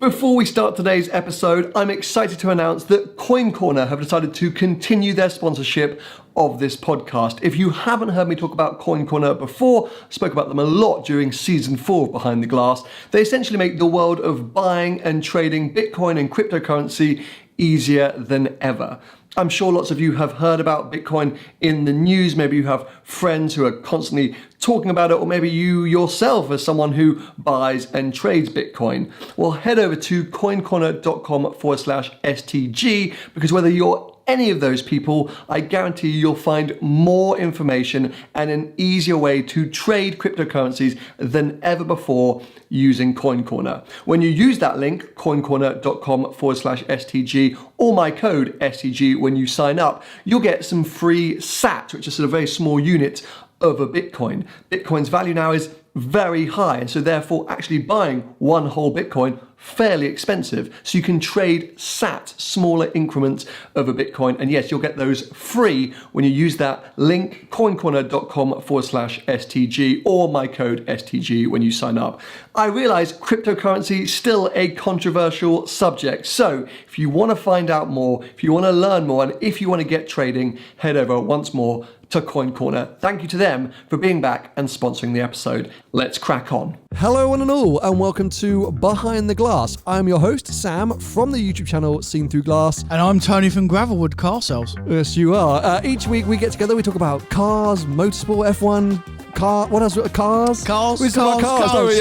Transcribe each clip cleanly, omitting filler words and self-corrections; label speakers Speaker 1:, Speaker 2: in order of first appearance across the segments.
Speaker 1: Before we start today's episode, I'm excited to announce that Coin Corner have decided to continue their sponsorship of this podcast. If you haven't heard me talk about Coin Corner before, I spoke about them a lot during season 4 of Behind the Glass. They essentially make the world of buying and trading Bitcoin and cryptocurrency easier than ever. I'm sure lots of you have heard about Bitcoin in the news. Maybe you have friends who are constantly talking about it, or maybe you yourself are someone who buys and trades Bitcoin. Well, head over to coincorner.com/STG, because whether you're any of those people, I guarantee you'll find more information and an easier way to trade cryptocurrencies than ever before using Coin Corner. When you use that link, coincorner.com/STG, or my code STG when you sign up, you'll get some free sats, which is sort of a very small unit of a Bitcoin. Bitcoin's value now is very high, and so therefore actually buying one whole Bitcoin fairly expensive. So you can trade sat, smaller increments of a Bitcoin, and yes, you'll get those free when you use that link, coincorner.com/STG, or my code STG when you sign up. I realize cryptocurrency is still a controversial subject, so if you want to find out more, if you want to learn more, and if you want to get trading, head over once more to Coin Corner. Thank you to them for being back and sponsoring the episode. Let's crack on.
Speaker 2: Hello one and all, and welcome to Behind the Glass. I'm your host, Sam, from the YouTube channel Seen Through Glass.
Speaker 3: And I'm Tony from Gravelwood Car Sales.
Speaker 2: Yes, you are. Each week we get together, we talk about cars, motorsport, F1, what else? Cars? We talk about cars.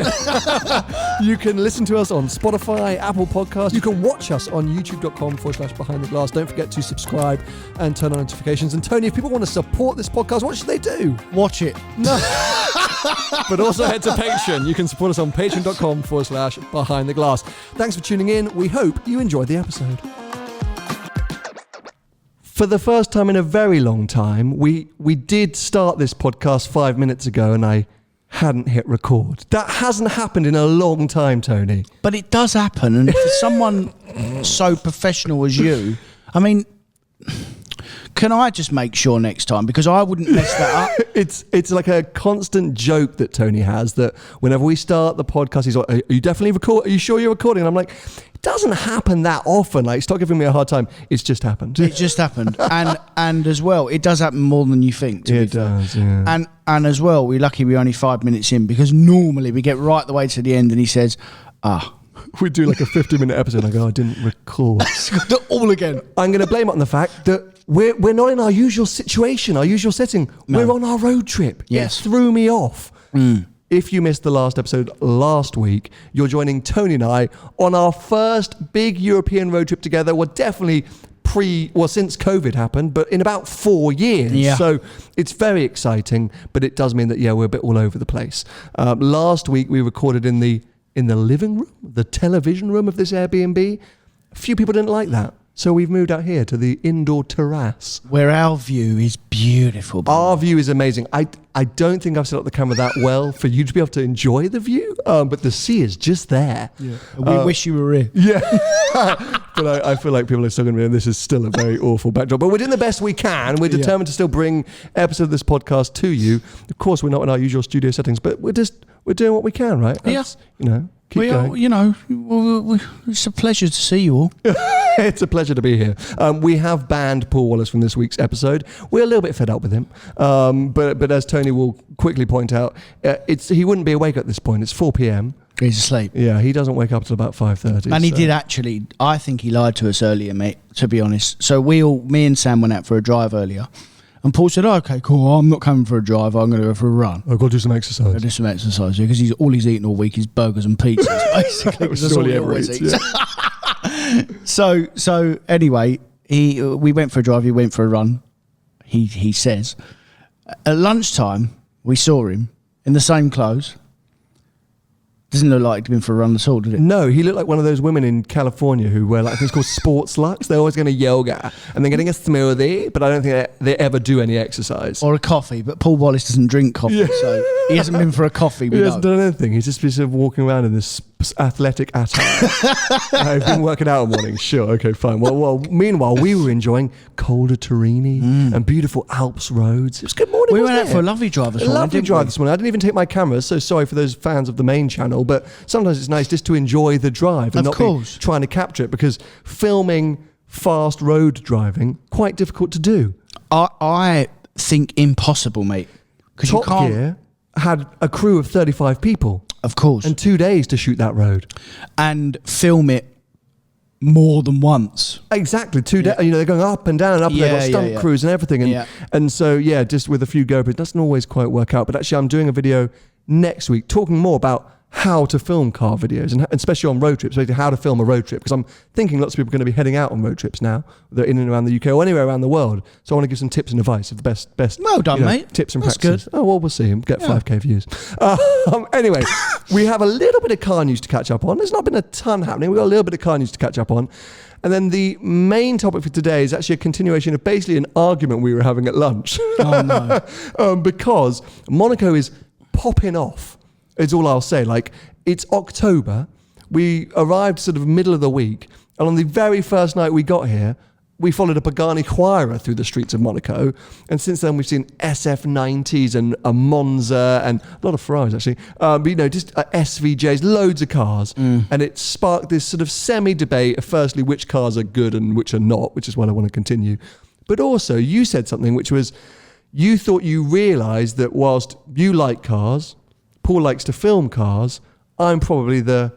Speaker 2: You can listen to us on Spotify, Apple Podcasts. You can watch us on youtube.com/Behind the Glass. Don't forget to subscribe and turn on notifications. And Tony, if people want to support this podcast, what should they do?
Speaker 3: Watch it.
Speaker 2: No. But also head to Patreon. You can support us on patreon.com/Behind the Glass. Thanks for tuning in. We hope you enjoyed the episode. For the first time in a very long time, we did start this podcast 5 minutes ago and I hadn't hit record. That hasn't happened in a long time, Tony.
Speaker 3: But it does happen, and for someone so professional as you, I mean, can I just make sure next time, because I wouldn't mess that up.
Speaker 2: It's like a constant joke that Tony has, that whenever we start the podcast, he's like, are you definitely recording? Are you sure you're recording? And I'm like, it doesn't happen that often. Like, stop giving me a hard time. It's just happened.
Speaker 3: It just happened. And as well, it does happen more than you think.
Speaker 2: It does, yeah.
Speaker 3: And as well, we're lucky we're only 5 minutes in, because normally we get right the way to the end and he says,
Speaker 2: we do like a 50-minute episode and I go, I didn't record.
Speaker 3: All again.
Speaker 2: I'm going to blame it on the fact that we're not in our usual situation, our usual setting. No. We're on our road trip.
Speaker 3: Yes.
Speaker 2: It threw me off. If you missed the last episode last week, you're joining Tony and I on our first big European road trip together. We're definitely since COVID happened, but in about 4 years.
Speaker 3: Yeah.
Speaker 2: So it's very exciting, but it does mean that, we're a bit all over the place. Last week we recorded in the living room, the television room of this Airbnb. A few people didn't like that. So we've moved out here to the indoor terrace.
Speaker 3: Where our view is beautiful.
Speaker 2: Our view is amazing. I don't think I've set up the camera that well for you to be able to enjoy the view, but the sea is just there.
Speaker 3: Yeah. We wish you were here.
Speaker 2: Yeah. But I feel like people are still going to be, and this is still a very awful backdrop. But we're doing the best we can. We're determined to still bring episodes of this podcast to you. Of course, we're not in our usual studio settings, but we're doing what we can, right?
Speaker 3: Yes.
Speaker 2: Keep going.
Speaker 3: It's a pleasure to see you all.
Speaker 2: It's a pleasure to be here. We have banned Paul Wallace from this week's episode. We're a little bit fed up with him. But as Tony will quickly point out, he wouldn't be awake at this point. It's 4 p.m.
Speaker 3: He's asleep.
Speaker 2: Yeah, he doesn't wake up till about 5:30.
Speaker 3: And he did actually, I think he lied to us earlier, mate, to be honest. So me and Sam went out for a drive earlier. And Paul said, okay, cool, I'm not coming for a drive, I'm going to go for a run.
Speaker 2: I've got to do some exercise.
Speaker 3: I've got to do some exercise, because all he's eaten all week is burgers and pizzas, basically.
Speaker 2: That's all he ever eats. Yeah.
Speaker 3: So anyway, we went for a drive, he went for a run, he says. At lunchtime, we saw him in the same clothes. Doesn't look like he'd been for a run at all, did it?
Speaker 2: No, he looked like one of those women in California who wear things called sports lux. They're always going to yoga and they're getting a smoothie, but I don't think they ever do any exercise.
Speaker 3: Or a coffee, but Paul Wallace doesn't drink coffee, so he hasn't been for a coffee.
Speaker 2: He hasn't done anything. He's just been sort of walking around in this
Speaker 1: athletic attire. I've been working out in the morning. Sure, okay, fine. Well, meanwhile, we were enjoying colder terrain and beautiful Alps roads. It was good morning.
Speaker 3: We went out for a lovely drive this morning.
Speaker 1: Lovely drive this morning. I didn't even take my camera, so sorry for those fans of the main channel, but sometimes it's nice just to enjoy the drive and not be trying to capture it, because filming fast road driving, quite difficult to do.
Speaker 3: I think impossible, mate. Because you can't.
Speaker 1: Gear had a crew of 35 people.
Speaker 3: Of course.
Speaker 1: And 2 days to shoot that road.
Speaker 3: And film it more than once.
Speaker 1: Exactly. 2 days. You know, they're going up and down and up. And they've got stunt crews and everything. And so, just with a few GoPros, it doesn't always quite work out. But actually, I'm doing a video next week talking more about how to film car videos, and especially on road trips, basically how to film a road trip, because I'm thinking lots of people are going to be heading out on road trips now. They're in and around the UK or anywhere around the world. So I want to give some tips and advice of the best
Speaker 3: well done, mate.
Speaker 1: Tips and
Speaker 3: That's
Speaker 1: practices.
Speaker 3: good.
Speaker 1: Oh, well, we'll see. Get 5k views. Anyway, we have a little bit of car news to catch up on. There's not been a ton happening. We've got a little bit of car news to catch up on. And then the main topic for today is actually a continuation of basically an argument we were having at lunch.
Speaker 3: Oh, no.
Speaker 1: Because Monaco is popping off, is all I'll say. Like, it's October. We arrived sort of middle of the week. And on the very first night we got here, we followed a Pagani Huayra through the streets of Monaco. And since then, we've seen SF90s and a Monza and a lot of Ferraris, actually. But, just SVJs, loads of cars. And it sparked this sort of semi-debate of, firstly, which cars are good and which are not, which is what I want to continue. But also, you said something which was, you thought you realised that whilst you like cars, Paul likes to film cars, I'm probably the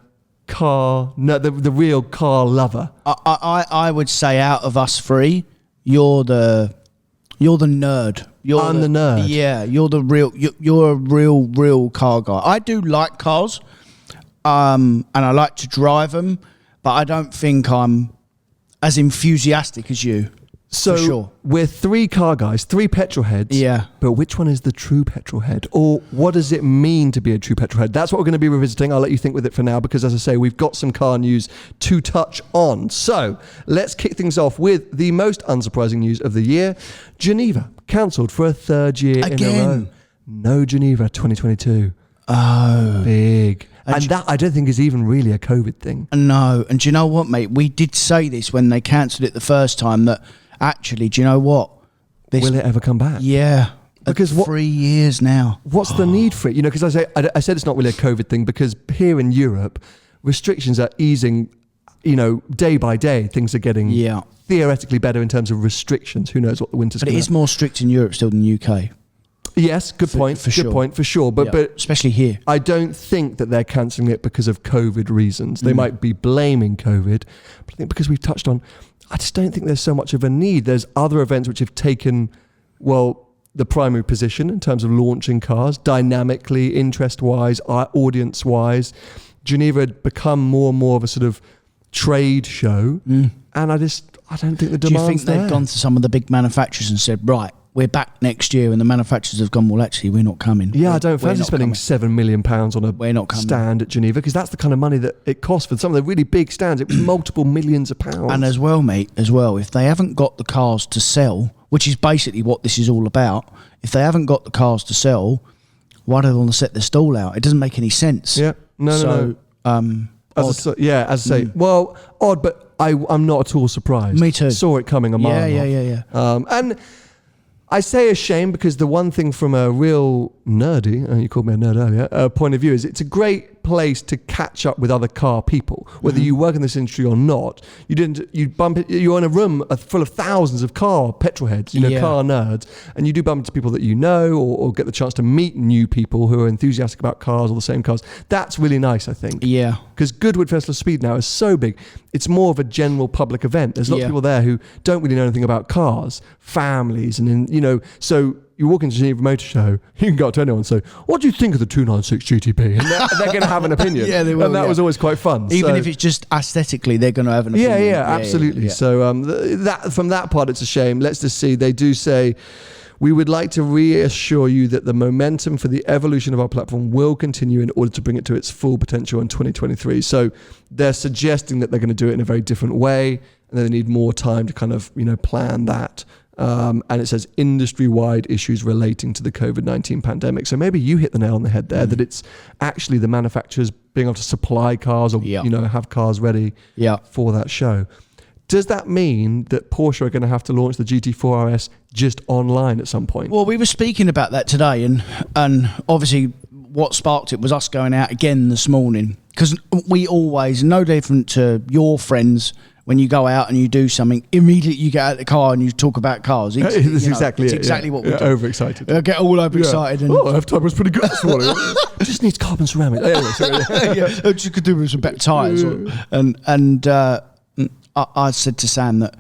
Speaker 1: real car lover.
Speaker 3: I would say out of us three, you're the nerd.
Speaker 1: I'm the nerd.
Speaker 3: Yeah, you're a real car guy. I do like cars, and I like to drive them, but I don't think I'm as enthusiastic as you.
Speaker 1: So
Speaker 3: for sure.
Speaker 1: We're three car guys, three petrolheads.
Speaker 3: Yeah.
Speaker 1: But which one is the true petrolhead? Or what does it mean to be a true petrolhead? That's what we're going to be revisiting. I'll let you think with it for now, because as I say, we've got some car news to touch on. So let's kick things off with the most unsurprising news of the year. Geneva cancelled for a third year in a row. No Geneva 2022.
Speaker 3: Oh.
Speaker 1: Big. And that, I don't think, is even really a COVID thing.
Speaker 3: No. And do you know what, mate? We did say this when they cancelled it the first time, that actually, do you know what?
Speaker 1: Will it ever come back?
Speaker 3: Yeah.
Speaker 1: Because
Speaker 3: 3 years now.
Speaker 1: What's the need for it? Because I said it's not really a COVID thing, because here in Europe, restrictions are easing, day by day. Things are getting theoretically better in terms of restrictions. Who knows what the winter's going to be.
Speaker 3: But it is more strict in Europe still than the UK.
Speaker 1: Yes, good point. For sure. But
Speaker 3: especially here.
Speaker 1: I don't think that they're cancelling it because of COVID reasons. They might be blaming COVID. But I think because we've touched on, I just don't think there's so much of a need. There's other events which have taken, the primary position in terms of launching cars, dynamically, interest-wise, audience-wise. Geneva had become more and more of a sort of trade show. And I don't think the demand's there.
Speaker 3: Do you think they've gone to some of the big manufacturers and said, right, we're back next year, and the manufacturers have gone, well, actually, we're not coming.
Speaker 1: Yeah, I don't fancy spending £7 million on a stand at Geneva, because that's the kind of money that it costs for some of the really big stands. It was multiple millions of pounds.
Speaker 3: And as well, mate, if they haven't got the cars to sell, which is basically what this is all about, if they haven't got the cars to sell, why do they want to set their stall out? It doesn't make any sense.
Speaker 1: Yeah, no. As I say, odd, but I'm not at all surprised.
Speaker 3: Me too.
Speaker 1: Saw it coming a mile off.
Speaker 3: Yeah.
Speaker 1: And I say a shame, because the one thing from a real nerdy, you called me a nerd earlier, point of view, is it's a great place to catch up with other car people, whether you work in this industry or not. You're in a room full of thousands of car petrolheads, car nerds, and you do bump into people that you know, or get the chance to meet new people who are enthusiastic about cars or the same cars. That's really nice, I think.
Speaker 3: Yeah. Because
Speaker 1: Goodwood Festival of Speed now is so big, it's more of a general public event. There's lots of people there who don't really know anything about cars, families, and so you walk into Geneva Motor Show, you can go up to anyone and say, what do you think of the 296 GTP? And they're going to have an opinion.
Speaker 3: Yeah, they will.
Speaker 1: And that was always quite fun.
Speaker 3: Even if it's just aesthetically, they're going to have an opinion.
Speaker 1: Yeah, absolutely. Yeah. So from that part, it's a shame. Let's just see. They do say, we would like to reassure you that the momentum for the evolution of our platform will continue in order to bring it to its full potential in 2023. So they're suggesting that they're going to do it in a very different way, and then they need more time to kind of, plan that. And it says industry-wide issues relating to the COVID-19 pandemic. So maybe you hit the nail on the head there, that it's actually the manufacturers being able to supply cars or have cars ready for that show. Does that mean that Porsche are going to have to launch the GT4 RS just online at some point?
Speaker 3: Well, we were speaking about that today, and obviously what sparked it was us going out again this morning, because we always, no different to your friends, when you go out and you do something, immediately you get out of the car and you talk about cars.
Speaker 1: It's exactly what we do. Overexcited.
Speaker 3: Get all overexcited. And
Speaker 1: F-Type was pretty good this morning. Just needs carbon ceramic. Anyway, sorry.
Speaker 3: You could do with some better tyres. I said to Sam that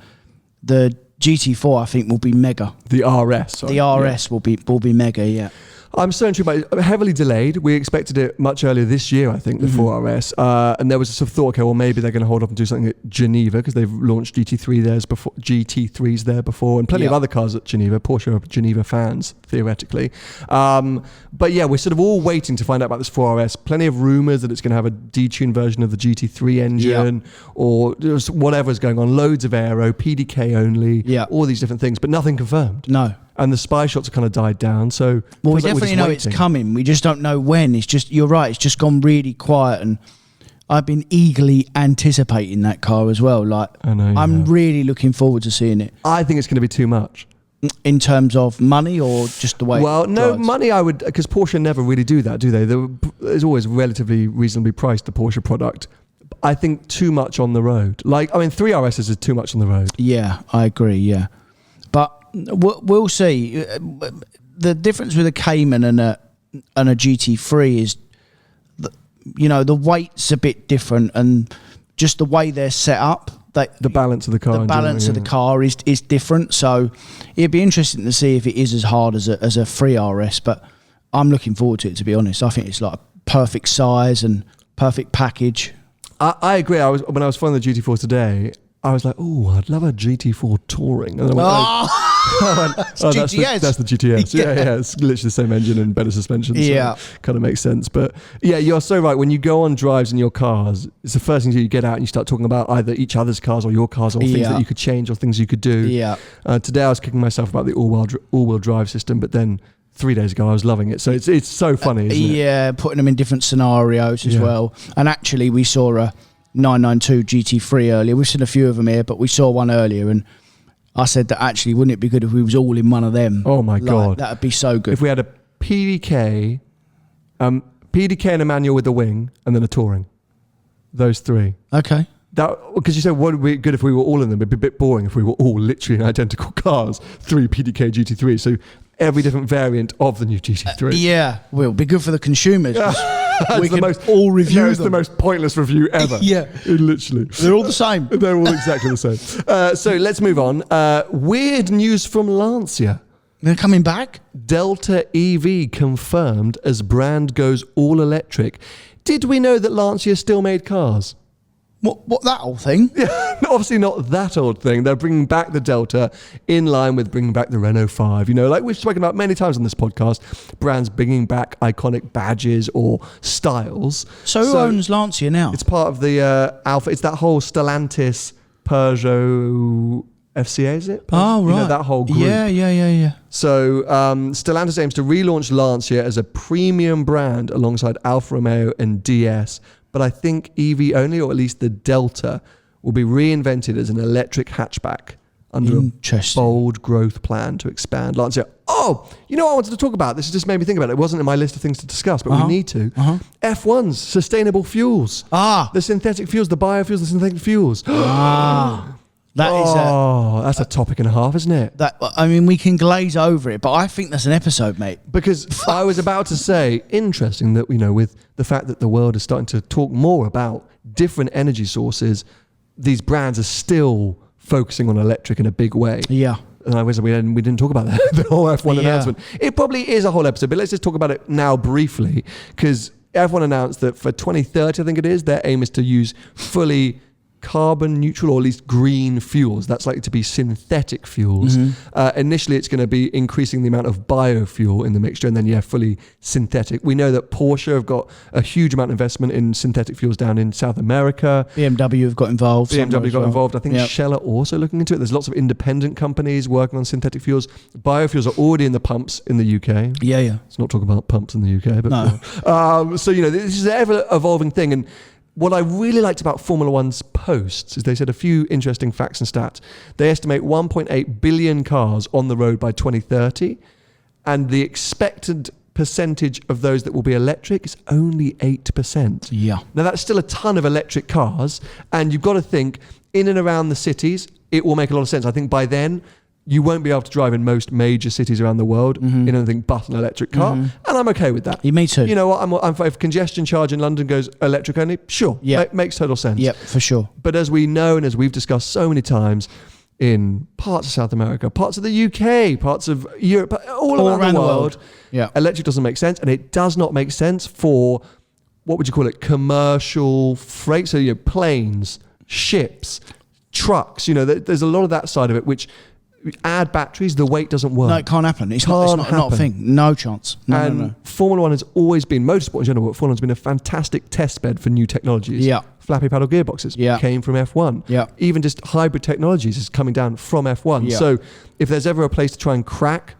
Speaker 3: the GT4 I think will be mega.
Speaker 1: The RS. Sorry.
Speaker 3: The RS will be mega. Yeah.
Speaker 1: I'm so intrigued by it. Heavily delayed. We expected it much earlier this year, I think, the 4RS. And there was a sort of thought, okay, well, maybe they're going to hold up and do something at Geneva because they've launched GT3s there before, and plenty of other cars at Geneva. Porsche are Geneva fans, theoretically. But yeah, we're sort of all waiting to find out about this 4RS. Plenty of rumours that it's going to have a detuned version of the GT3 engine or just whatever's going on. Loads of aero, PDK only, all these different things, but nothing confirmed.
Speaker 3: No.
Speaker 1: And the spy shots have kind of died down. So
Speaker 3: we definitely know it's coming. We just don't know when. It's just, you're right, it's just gone really quiet, and I've been eagerly anticipating that car as well. Like, I'm really looking forward to seeing it.
Speaker 1: I think it's going to be too much.
Speaker 3: In terms of money or just the way?
Speaker 1: Well, no, money I would, because Porsche never really do that, do they? There's always relatively reasonably priced, the Porsche product. I think too much on the road. 3 RSs is too much on the road.
Speaker 3: Yeah, I agree, yeah. But we'll see. The difference with a Cayman and a GT3 is, the weight's a bit different, and just the way they're set up.
Speaker 1: The balance of the car.
Speaker 3: The balance of the car is different. So it'd be interesting to see if it is as hard as a 3 RS. But I'm looking forward to it, to be honest. I think it's like a perfect size and perfect package.
Speaker 1: I agree. When I was following the GT4 today, I was like, oh, I'd love a GT4 touring. And then that's the GTS. Yeah, it's literally the same engine and better suspension. So kind of makes sense. But yeah, you're so right. When you go on drives in your cars, it's the first thing you get out and you start talking about either each other's cars or your cars, or things that you could change or things you could do.
Speaker 3: Yeah.
Speaker 1: Today I was kicking myself about the all-wheel drive system, but then 3 days ago I was loving it. So it's so funny, isn't it?
Speaker 3: Yeah, putting them in different scenarios as well. And actually we saw a 992 GT3 earlier. We've seen a few of them here, but we saw one earlier, and I said that actually, wouldn't it be good if we was all in one of them?
Speaker 1: Oh my God.
Speaker 3: That'd be so good.
Speaker 1: If we had a PDK and a manual with the wing, and then a touring. Those three.
Speaker 3: Okay.
Speaker 1: Because you said, what would be good if we were all in them? It'd be a bit boring if we were all literally in identical cars. 3 PDK GT3. So every different variant of the new GT3.
Speaker 3: Yeah. Well, it'll be good for the consumers. We can all review them.
Speaker 1: It's the most pointless review ever. Literally.
Speaker 3: They're all the same.
Speaker 1: They're all exactly the same. So let's move on. Weird news from Lancia.
Speaker 3: They're coming back?
Speaker 1: Delta EV confirmed as brand goes all electric. Did we know that Lancia still made cars?
Speaker 3: What that old thing?
Speaker 1: Yeah, obviously not that old thing. They're bringing back the Delta in line with bringing back the Renault 5. Like we've spoken about many times on this podcast, brands bringing back iconic badges or styles.
Speaker 3: So who owns Lancia now?
Speaker 1: It's part of the Alpha. It's that whole Stellantis Peugeot FCA, is it?
Speaker 3: Oh, right.
Speaker 1: That whole group.
Speaker 3: Yeah.
Speaker 1: So Stellantis aims to relaunch Lancia as a premium brand alongside Alfa Romeo and DS. But I think EV only, or at least the Delta, will be reinvented as an electric hatchback under a bold growth plan to expand Lancia. Oh, I wanted to talk about? This just made me think about it. It wasn't in my list of things to discuss, but we need to. F1's sustainable fuels. The synthetic fuels, the biofuels, the synthetic fuels. That's a topic and a half, isn't it?
Speaker 3: We can glaze over it, but I think that's an episode, mate.
Speaker 1: Because I was about to say, interesting that, with the fact that the world is starting to talk more about different energy sources, these brands are still focusing on electric in a big way.
Speaker 3: Yeah.
Speaker 1: And I wish we didn't talk about that, the whole F1 announcement. It probably is a whole episode, but let's just talk about it now briefly, because F1 announced that for 2030, I think it is, their aim is to use fully carbon neutral, or at least green fuels. That's likely to be synthetic fuels. Initially, it's going to be increasing the amount of biofuel in the mixture, and then, fully synthetic. We know that Porsche have got a huge amount of investment in synthetic fuels down in South America.
Speaker 3: BMW have got involved.
Speaker 1: I think Shell are also looking into it. There's lots of independent companies working on synthetic fuels. Biofuels are already in the pumps in the UK.
Speaker 3: Yeah.
Speaker 1: Let's not talk about pumps in the UK. But
Speaker 3: No.
Speaker 1: so, this is an ever-evolving thing. And what I really liked about Formula One's posts is they said a few interesting facts and stats. They estimate 1.8 billion cars on the road by 2030, and the expected percentage of those that will be electric is only 8%.
Speaker 3: Yeah.
Speaker 1: Now, that's still a ton of electric cars, and you've got to think, in and around the cities, it will make a lot of sense. I think by then, you won't be able to drive in most major cities around the world in anything but an electric car. And I'm okay with that.
Speaker 3: Yeah, me too.
Speaker 1: You know what? If congestion charge in London goes electric only, sure.
Speaker 3: Yeah.
Speaker 1: Makes total sense.
Speaker 3: Yep, for sure.
Speaker 1: But as we know, and as we've discussed so many times, in parts of South America, parts of the UK, parts of Europe, all around the world, electric doesn't make sense. And it does not make sense for, what would you call it, commercial freight. So, planes, ships, trucks, there's a lot of that side of it, which add batteries, the weight doesn't work.
Speaker 3: No, it can't happen. It's not a thing. No chance. No.
Speaker 1: Formula One has always been, motorsport in general, but Formula One's been a fantastic test bed for new technologies.
Speaker 3: Yeah.
Speaker 1: Flappy paddle gearboxes came from F1.
Speaker 3: Yeah.
Speaker 1: Even just hybrid technologies is coming down from F1.
Speaker 3: Yeah.
Speaker 1: So if there's ever a place to try and crack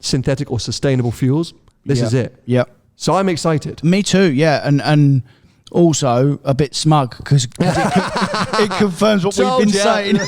Speaker 1: synthetic or sustainable fuels, this is it.
Speaker 3: Yeah.
Speaker 1: So I'm excited.
Speaker 3: Me too, yeah. And also a bit smug because it confirms what we've been saying.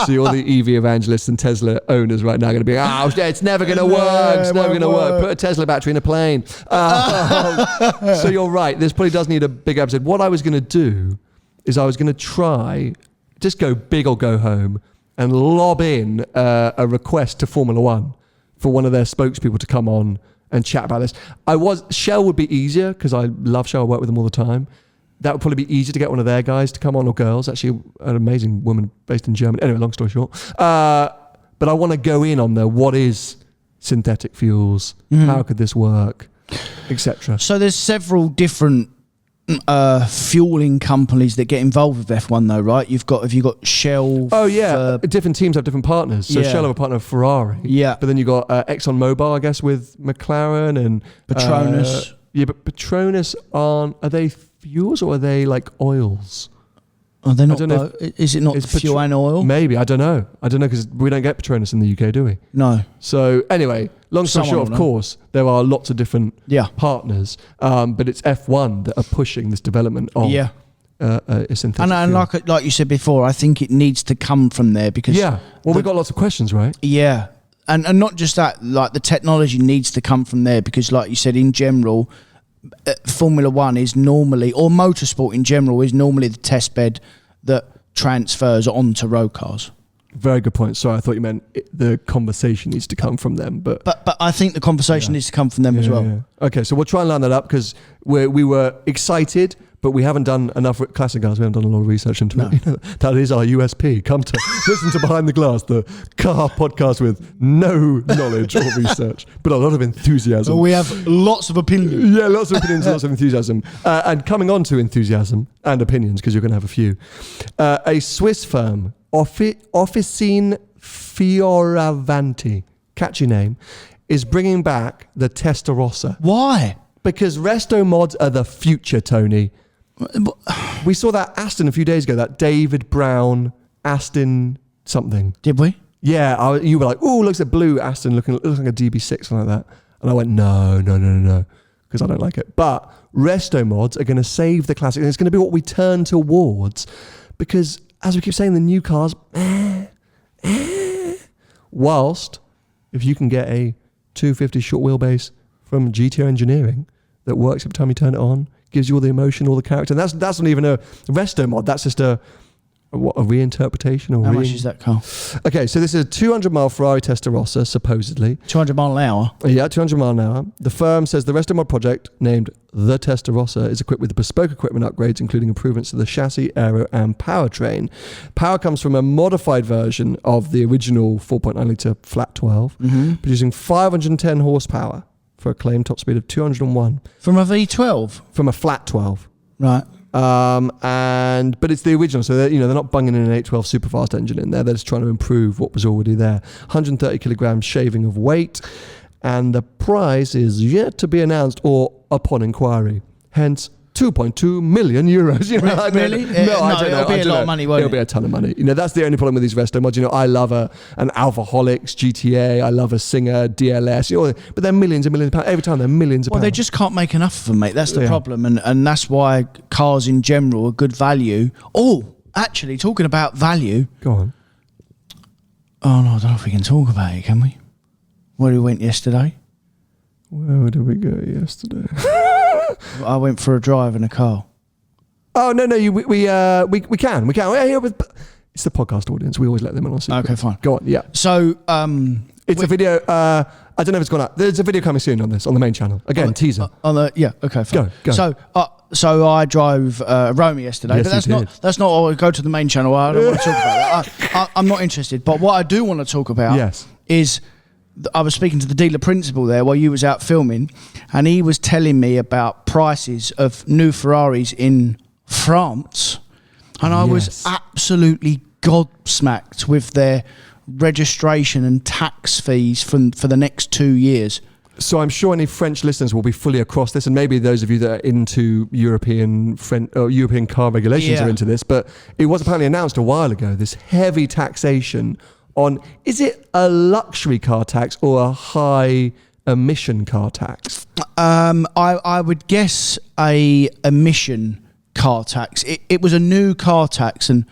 Speaker 1: So all the EV evangelists and Tesla owners right now are going to be, it's never going to work. It's never going to work. Put a Tesla battery in a plane. So you're right. This probably does need a big episode. What I was going to do is I was going to try, just go big or go home, and lob in a request to Formula One for one of their spokespeople to come on and chat about this. Shell would be easier because I love Shell. I work with them all the time. That would probably be easier to get one of their guys to come on, or girls. Actually, an amazing woman based in Germany. Anyway, long story short. But I want to go in on what is synthetic fuels, how could this work, etc.
Speaker 3: So there's several different fueling companies that get involved with F1 though, right? Have you got Shell?
Speaker 1: Oh yeah, different teams have different partners. So Shell have a partner of Ferrari.
Speaker 3: Yeah.
Speaker 1: But then you got ExxonMobil, I guess, with McLaren and
Speaker 3: Petronas.
Speaker 1: But Petronas are they fuels or are they like oils?
Speaker 3: Are they not?
Speaker 1: Is
Speaker 3: it not fuel and oil?
Speaker 1: Maybe, I don't know because we don't get Petronas in the UK, do we?
Speaker 3: No.
Speaker 1: So anyway, long story short, of course, there are lots of different partners, but it's F1 that are pushing this development of a synthetic
Speaker 3: and like you said before, I think it needs to come from there because
Speaker 1: we've got lots of questions, right?
Speaker 3: Yeah, and not just that, like the technology needs to come from there because, like you said, in general, Formula One is normally, or motorsport in general, is normally the test bed that transfers onto road cars.
Speaker 1: Very good point. Sorry, I thought you meant the conversation needs to come from them, but
Speaker 3: I think the conversation needs to come from them as well.
Speaker 1: Yeah. Okay, so we'll try and line that up because we were excited, but we haven't done enough classic cars. We haven't done a lot of research into it. That is our USP. Come to listen to Behind the Glass, the car podcast with no knowledge or research, but a lot of enthusiasm.
Speaker 3: Well, we have lots of opinions.
Speaker 1: Yeah, lots of opinions, lots of enthusiasm. And coming on to enthusiasm and opinions, because you're going to have a few. A Swiss firm, Officine Fioravanti, catchy name, is bringing back the Testarossa.
Speaker 3: Why?
Speaker 1: Because resto mods are the future, Tony. We saw that Aston a few days ago, that David Brown Aston something.
Speaker 3: Did we?
Speaker 1: Yeah, you were like, oh, looks like blue Aston, looks like a DB6, something like that. And I went, no, because I don't like it. But resto mods are going to save the classic, and it's going to be what we turn towards. Because, as we keep saying, the new cars, whilst, if you can get a 250 short wheelbase from GTO Engineering that works every time you turn it on, gives you all the emotion, all the character. And that's not even a resto mod. That's just a reinterpretation. Or
Speaker 3: how much is that car?
Speaker 1: Okay, so this is a 200-mile Ferrari Testarossa, supposedly.
Speaker 3: 200 mile an hour?
Speaker 1: Yeah, 200 mile an hour. The firm says the resto mod project, named the Testarossa, is equipped with bespoke equipment upgrades, including improvements to the chassis, aero, and powertrain. Power comes from a modified version of the original 4.9-litre flat 12, producing 510 horsepower for a claimed top speed of 201.
Speaker 3: From a V12?
Speaker 1: From a flat 12.
Speaker 3: Right.
Speaker 1: But it's the original, so they're not bunging in an 812 superfast engine in there. They're just trying to improve what was already there. 130 kilograms shaving of weight, and the price is yet to be announced or upon inquiry. Hence, 2.2 million euros. You know,
Speaker 3: Really?
Speaker 1: No, I don't know.
Speaker 3: It'll be a lot of money, won't
Speaker 1: It'll be a ton of money. That's the only problem with these resto mods. I love an Alphaholics GTA. I love a Singer DLS. But they're millions and millions of pounds. Every time they're millions of pounds.
Speaker 3: Well, they just can't make enough of them, mate. That's the problem. And that's why cars in general are good value. Oh, actually, talking about value.
Speaker 1: Go on.
Speaker 3: Oh, no, I don't know if we can talk about it, can we? Where we went yesterday?
Speaker 1: Where did we go yesterday?
Speaker 3: I went for a drive in a car.
Speaker 1: Oh no, we can. Yeah, it's the podcast audience. We always let them in on secret.
Speaker 3: Okay, fine.
Speaker 1: Go on. Yeah.
Speaker 3: So
Speaker 1: it's a video. I don't know if it's gone out. There's a video coming soon on this on the main channel. Again, teaser.
Speaker 3: Okay, fine.
Speaker 1: Go.
Speaker 3: So I drove Roma yesterday,
Speaker 1: Yes,
Speaker 3: but that's not. I'll go to the main channel. I don't want to talk about that. I'm not interested. But what I do want to talk about is. I was speaking to the dealer principal there while you was out filming, and he was telling me about prices of new Ferraris in France, and I was absolutely gobsmacked with their registration and tax fees for the next 2 years.
Speaker 1: So I'm sure any French listeners will be fully across this, and maybe those of you that are into European car regulations are into this, but it was apparently announced a while ago, this heavy taxation on, is it a luxury car tax or a high emission car tax?
Speaker 3: I would guess a emission car tax. It was a new car tax, and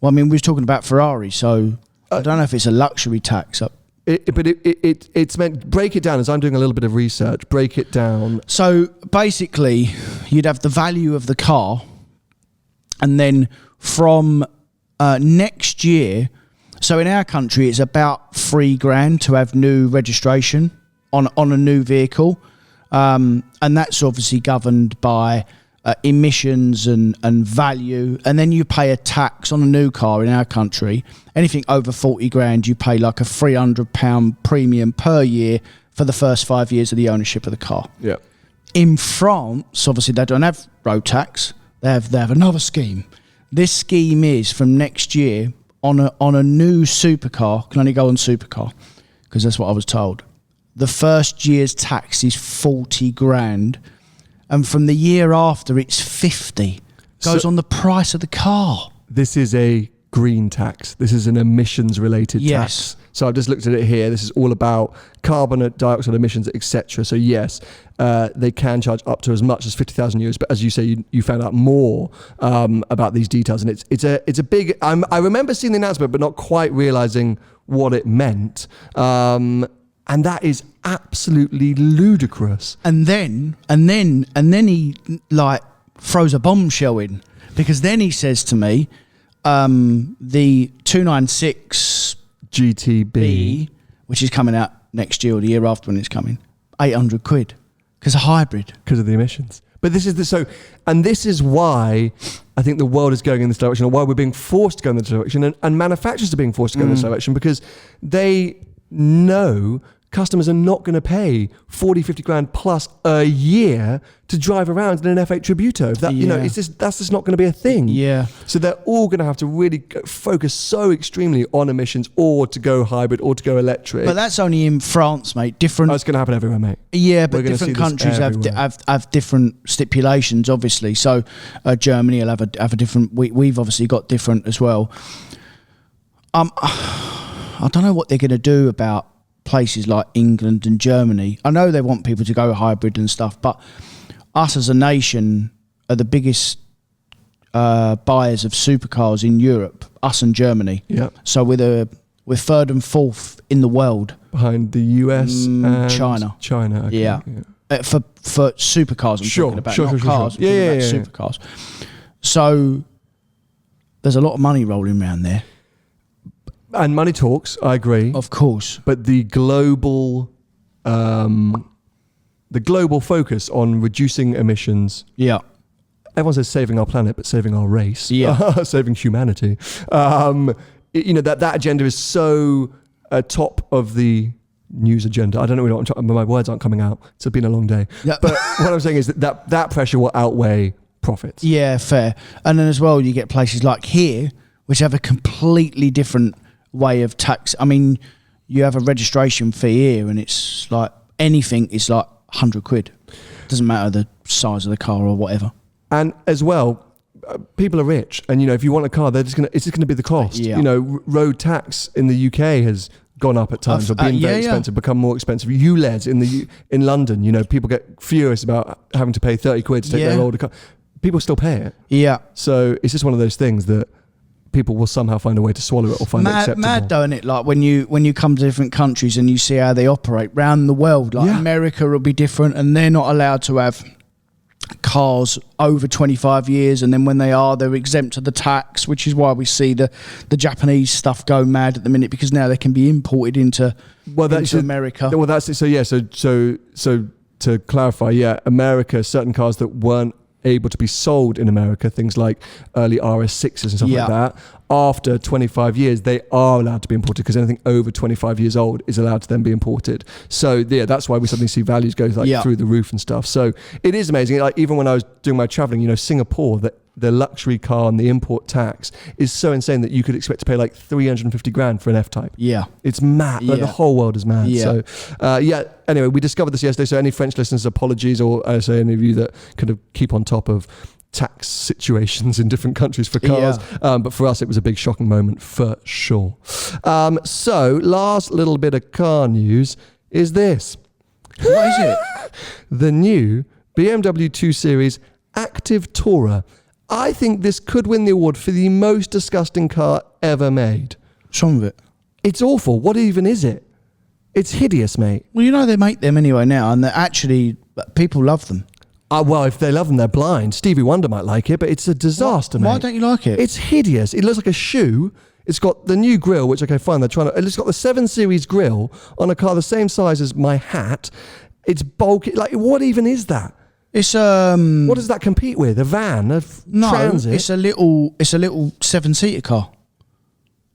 Speaker 3: we was talking about Ferrari, so I don't know if it's a luxury tax.
Speaker 1: It's meant, break it down, as I'm doing a little bit of research, break it down.
Speaker 3: So basically, you'd have the value of the car, and then from next year, so in our country, it's about $3,000 to have new registration on a new vehicle, and that's obviously governed by emissions and value. And then you pay a tax on a new car in our country. Anything over $40,000, you pay like a £300 premium per year for the first 5 years of the ownership of the car.
Speaker 1: Yeah.
Speaker 3: In France, obviously, they don't have road tax. They have another scheme. This scheme is from next year. On a new supercar, can only go on supercar, because that's what I was told. The first year's tax is $40,000, and from the year after it's 50. Goes on the price of the car.
Speaker 1: This is a green tax. This is an emissions related tax. So I've just looked at it here. This is all about carbon dioxide emissions, etc. So yes, they can charge up to as much as 50,000 euros. But as you say, you found out more about these details, and it's a big. I remember seeing the announcement, but not quite realizing what it meant. And that is absolutely ludicrous.
Speaker 3: And then he like throws a bombshell in, because then he says to me, the 296
Speaker 1: GTB,
Speaker 3: which is coming out next year or the year after when it's coming, £800 because a hybrid,
Speaker 1: because of the emissions. But this is why I think the world is going in this direction, or why we're being forced to go in this direction, and manufacturers are being forced to go in this direction, because they know customers are not going to pay 40-50 grand plus a year to drive around in an F8 Tributo. That's just not going to be a thing.
Speaker 3: Yeah.
Speaker 1: So they're all going to have to really focus so extremely on emissions, or to go hybrid, or to go electric.
Speaker 3: But that's only in France, mate. Different.
Speaker 1: That's going to happen everywhere, mate.
Speaker 3: Yeah, but different countries have different stipulations, obviously. So Germany will have a different. We've obviously got different as well. I don't know what they're going to do about places like England and Germany. I know they want people to go hybrid and stuff, but us as a nation are the biggest buyers of supercars in Europe, us and Germany.
Speaker 1: Yeah.
Speaker 3: So we're third and fourth in the world,
Speaker 1: behind the US and
Speaker 3: China.
Speaker 1: Okay,
Speaker 3: yeah. For supercars, I'm talking about, not cars.
Speaker 1: Yeah.
Speaker 3: Supercars. So there's a lot of money rolling around there.
Speaker 1: And money talks, I agree.
Speaker 3: Of course.
Speaker 1: But the global focus on reducing emissions.
Speaker 3: Yeah.
Speaker 1: Everyone says saving our planet, but saving our race.
Speaker 3: Yeah.
Speaker 1: Saving humanity. That agenda is so top of the news agenda. I don't know what my words aren't coming out. It's been a long day.
Speaker 3: Yeah.
Speaker 1: But what I'm saying is that pressure will outweigh profits.
Speaker 3: Yeah, fair. And then as well, you get places like here, which have a completely different way of tax. I mean, you have a registration fee here, and it's like anything is like £100. Doesn't matter the size of the car or whatever.
Speaker 1: And as well, people are rich, and if you want a car, it's just gonna be the cost.
Speaker 3: Yeah.
Speaker 1: Road tax in the UK has gone up at times, or being very expensive, become more expensive. ULEZ in London, people get furious about having to pay 30 quid to take their older car. People still pay it.
Speaker 3: Yeah.
Speaker 1: So it's just one of those things that people will somehow find a way to swallow it or find it acceptable.
Speaker 3: Mad though, isn't it? Like when you come to different countries and you see how they operate around the world. Like America will be different, and they're not allowed to have cars over 25 years, and then when they are, they're exempt of the tax, which is why we see the Japanese stuff go mad at the minute, because now they can be imported into America.
Speaker 1: Well, that's it. So to clarify, America, certain cars that weren't able to be sold in America, things like early RS6s and stuff like that, after 25 years they are allowed to be imported, because anything over 25 years old is allowed to then be imported. So that's why we suddenly see values go through the roof and stuff. So it is amazing. Like even when I was doing my traveling, Singapore, the luxury car and the import tax is so insane that you could expect to pay like 350 grand for an F-Type.
Speaker 3: Yeah.
Speaker 1: It's mad. Like the whole world is mad.
Speaker 3: Yeah.
Speaker 1: So, anyway, we discovered this yesterday. So any French listeners, apologies, or any of you that kind of keep on top of tax situations in different countries for cars. But for us, it was a big shocking moment for sure. So last little bit of car news is this.
Speaker 3: What is it?
Speaker 1: The new BMW 2 Series Active Tourer. I think this could win the award for the most disgusting car ever made.
Speaker 3: What's wrong with it?
Speaker 1: It's awful. What even is it? It's hideous, mate.
Speaker 3: Well, they make them anyway now, and people love them.
Speaker 1: Well, if they love them, they're blind. Stevie Wonder might like it, but it's a disaster, mate.
Speaker 3: Why don't you like it?
Speaker 1: It's hideous. It looks like a shoe. It's got the new grille, which, okay, fine, it's got the 7 Series grille on a car the same size as my hat. It's bulky. Like, what even is that?
Speaker 3: It's
Speaker 1: What does that compete with? A van? Transit?
Speaker 3: It's a little 7-seater car.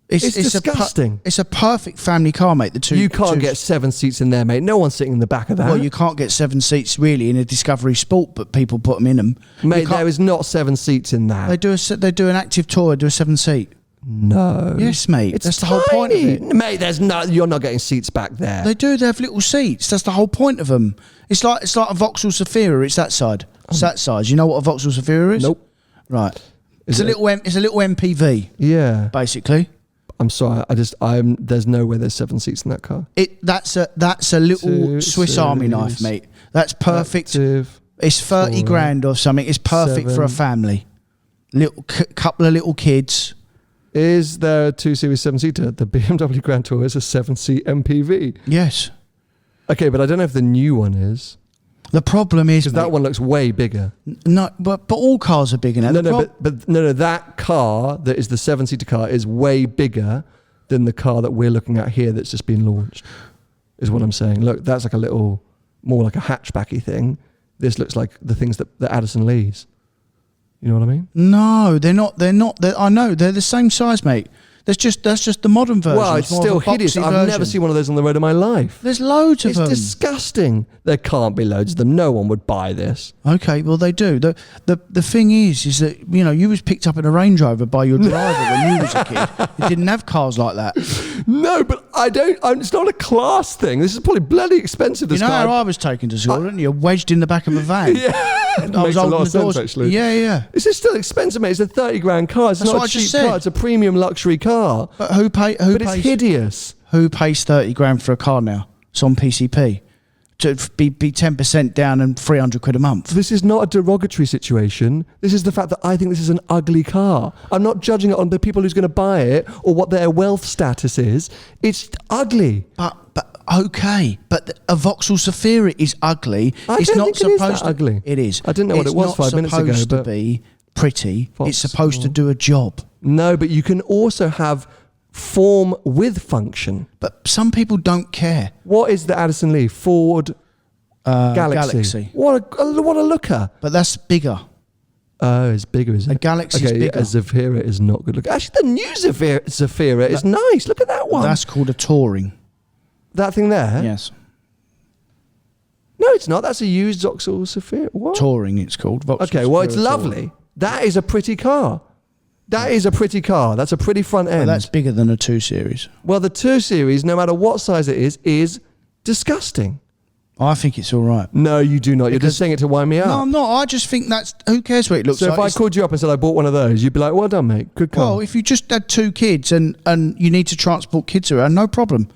Speaker 1: It's disgusting.
Speaker 3: It's a perfect family car, mate.
Speaker 1: You can't get 7 seats in there, mate. No one's sitting in the back of that.
Speaker 3: Well, you can't get 7 seats really in a Discovery Sport, but people put them in them.
Speaker 1: Mate, there is not 7 seats in that.
Speaker 3: They do an Active Tourer, do a 7-seat.
Speaker 1: No.
Speaker 3: Yes, mate.
Speaker 1: That's
Speaker 3: the whole point of it.
Speaker 1: Mate, you're not getting seats back there.
Speaker 3: They do. They have little seats. That's the whole point of them. It's like a Vauxhall Zafira. It's that side. It's that size. You know what a Vauxhall Zafira is?
Speaker 1: Nope.
Speaker 3: Right. It's a little MPV.
Speaker 1: Yeah.
Speaker 3: Basically.
Speaker 1: I'm sorry. There's no way there's 7 seats in that car.
Speaker 3: That's a little Swiss Army knife, mate. That's perfect. It's 30 grand or something. It's perfect for a family. Couple of little kids.
Speaker 1: Is there a 2 Series 7-seater? The BMW Grand Tourer is a 7-seat MPV.
Speaker 3: Yes.
Speaker 1: Okay, but I don't know if the new one is.
Speaker 3: The problem is,
Speaker 1: because that one looks way bigger.
Speaker 3: No, but all cars are bigger now.
Speaker 1: No, that car that is the 7-seater car is way bigger than the car that we're looking at here that's just been launched, is what I'm saying. Look, that's like more like a hatchbacky thing. This looks like the things that Addison Lee's. You know what I mean?
Speaker 3: No, they're not. I know they're the same size, mate. That's just the modern version.
Speaker 1: Well, it's still hideous. I've never seen one of those on the road in my life.
Speaker 3: There's loads of them.
Speaker 1: It's disgusting. There can't be loads of them. No one would buy this.
Speaker 3: Okay, well they do. The thing is that you was picked up in a Range Rover by your driver when you was a kid. You didn't have cars like that.
Speaker 1: No, but it's not a class thing. This is probably bloody expensive. This car.
Speaker 3: How I was taken to school, didn't you? Wedged in the back of a van.
Speaker 1: Yeah.
Speaker 3: I was
Speaker 1: a lot of
Speaker 3: the doors.
Speaker 1: sense, actually.
Speaker 3: Yeah.
Speaker 1: This is still expensive, mate. It's a 30 grand car. It's not a cheap car. It's a premium luxury car.
Speaker 3: But who pays?
Speaker 1: It's hideous.
Speaker 3: Who pays 30 grand for a car now? It's on PCP. To be 10% down and 300 quid a month.
Speaker 1: This is not a derogatory situation. This is the fact that I think this is an ugly car. I'm not judging it on the people who's going to buy it or what their wealth status is. It's ugly.
Speaker 3: But okay, but a Vauxhall Zafira is ugly.
Speaker 1: It's not supposed to be
Speaker 3: ugly. It is.
Speaker 1: I didn't know what it was 5 minutes ago.
Speaker 3: It's supposed to be pretty. It's supposed to do a job.
Speaker 1: No, but you can also have form with function.
Speaker 3: But some people don't care.
Speaker 1: What is the Addison Lee? Ford Galaxy. What a looker.
Speaker 3: But that's bigger.
Speaker 1: Oh, it's bigger, is it?
Speaker 3: A Galaxy is bigger.
Speaker 1: A Zafira is not good looking. Actually, the new Zafira is nice. Look at that one.
Speaker 3: That's called a Touring.
Speaker 1: That thing there?
Speaker 3: Yes.
Speaker 1: No, it's not. That's a used Vauxhall Zafira. What?
Speaker 3: Touring, it's called. Vauxhall
Speaker 1: Okay, well,
Speaker 3: Zafira
Speaker 1: it's
Speaker 3: Touring.
Speaker 1: lovely. That is a pretty car. That is a pretty car. That's a pretty front end.
Speaker 3: Well, that's bigger than a 2 Series.
Speaker 1: Well, the 2 Series, no matter what size it is disgusting.
Speaker 3: I think it's all right.
Speaker 1: No, you do not. You're
Speaker 3: Because-
Speaker 1: just saying it to wind me up.
Speaker 3: No, I'm not. I just think that's... Who cares what it looks
Speaker 1: So
Speaker 3: like?
Speaker 1: if I
Speaker 3: It's-
Speaker 1: called you up and said I bought one of those, you'd be like, well done, mate. Good car.
Speaker 3: Well, if you just had 2 kids and you need to transport kids around, no problem.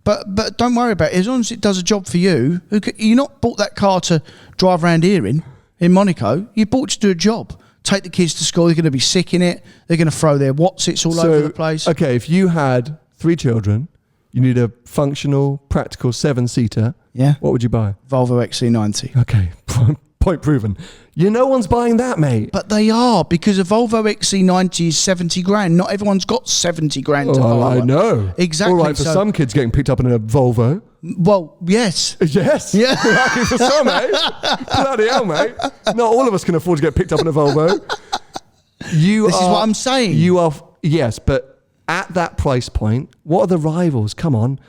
Speaker 3: But don't worry about it. As long as it does a job for you, you not bought that car to drive around here in Monaco. You bought it to do a job. Take the kids to school. They're going to be sick in it. They're going to throw their Watsits all over the place.
Speaker 1: Okay, if you had 3 children, you need a functional, practical 7-seater.
Speaker 3: Yeah.
Speaker 1: What would you buy?
Speaker 3: Volvo XC90.
Speaker 1: Okay, point proven. No one's buying that, mate.
Speaker 3: But they are, because a Volvo XC90 is 70 grand. Not everyone's got 70 grand to buy
Speaker 1: I
Speaker 3: one.
Speaker 1: know.
Speaker 3: Exactly.
Speaker 1: All right, for some kids getting picked up in a Volvo.
Speaker 3: Well, yes.
Speaker 1: Yes.
Speaker 3: Yeah.
Speaker 1: Lucky for some, eh? Bloody hell, mate. Not all of us can afford to get picked up in a Volvo.
Speaker 3: This is what I'm saying.
Speaker 1: You are, yes, but at that price point, what are the rivals? Come on.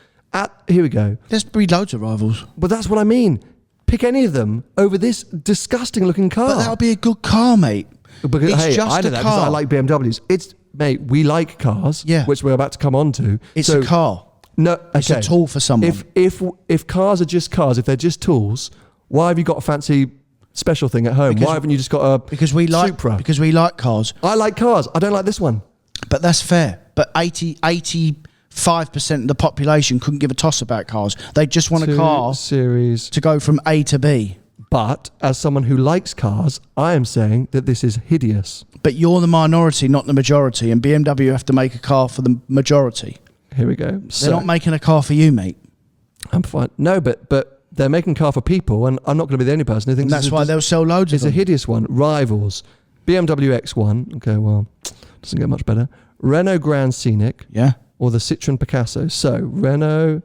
Speaker 1: Here we go.
Speaker 3: There's be loads of rivals.
Speaker 1: But that's what I mean. Pick any of them over this disgusting looking car.
Speaker 3: But that'll be a good car, mate.
Speaker 1: Because,
Speaker 3: It's
Speaker 1: hey,
Speaker 3: just
Speaker 1: I know
Speaker 3: a
Speaker 1: that because I
Speaker 3: car.
Speaker 1: like BMWs. Mate, we like cars,
Speaker 3: Yeah.
Speaker 1: which we're about to come on to.
Speaker 3: It's a car.
Speaker 1: No, okay.
Speaker 3: It's a tool for someone.
Speaker 1: If cars are just cars, if they're just tools, why have you got a fancy special thing at home?
Speaker 3: Because-
Speaker 1: why haven't you just got a
Speaker 3: because we like
Speaker 1: Supra?
Speaker 3: because we like cars.
Speaker 1: I like cars. I don't like this one.
Speaker 3: But that's fair. But 85% of the population couldn't give a toss about cars. They just want a
Speaker 1: 2
Speaker 3: car
Speaker 1: Series.
Speaker 3: to go from A to B.
Speaker 1: But as someone who likes cars, I am saying that this is hideous.
Speaker 3: But you're the minority, not the majority, and BMW have to make a car for the majority.
Speaker 1: Here we go.
Speaker 3: They're not making a car for you, mate.
Speaker 1: I'm fine. No, but they're making car for people, and I'm not going to be the only person who thinks
Speaker 3: And that's
Speaker 1: this
Speaker 3: why
Speaker 1: is
Speaker 3: they'll sell loads of
Speaker 1: it's a
Speaker 3: them.
Speaker 1: hideous one. Rivals. BMW X1. Okay, well, doesn't get much better. Renault Grand Scenic.
Speaker 3: Yeah.
Speaker 1: Or the Citroen Picasso. So, Renault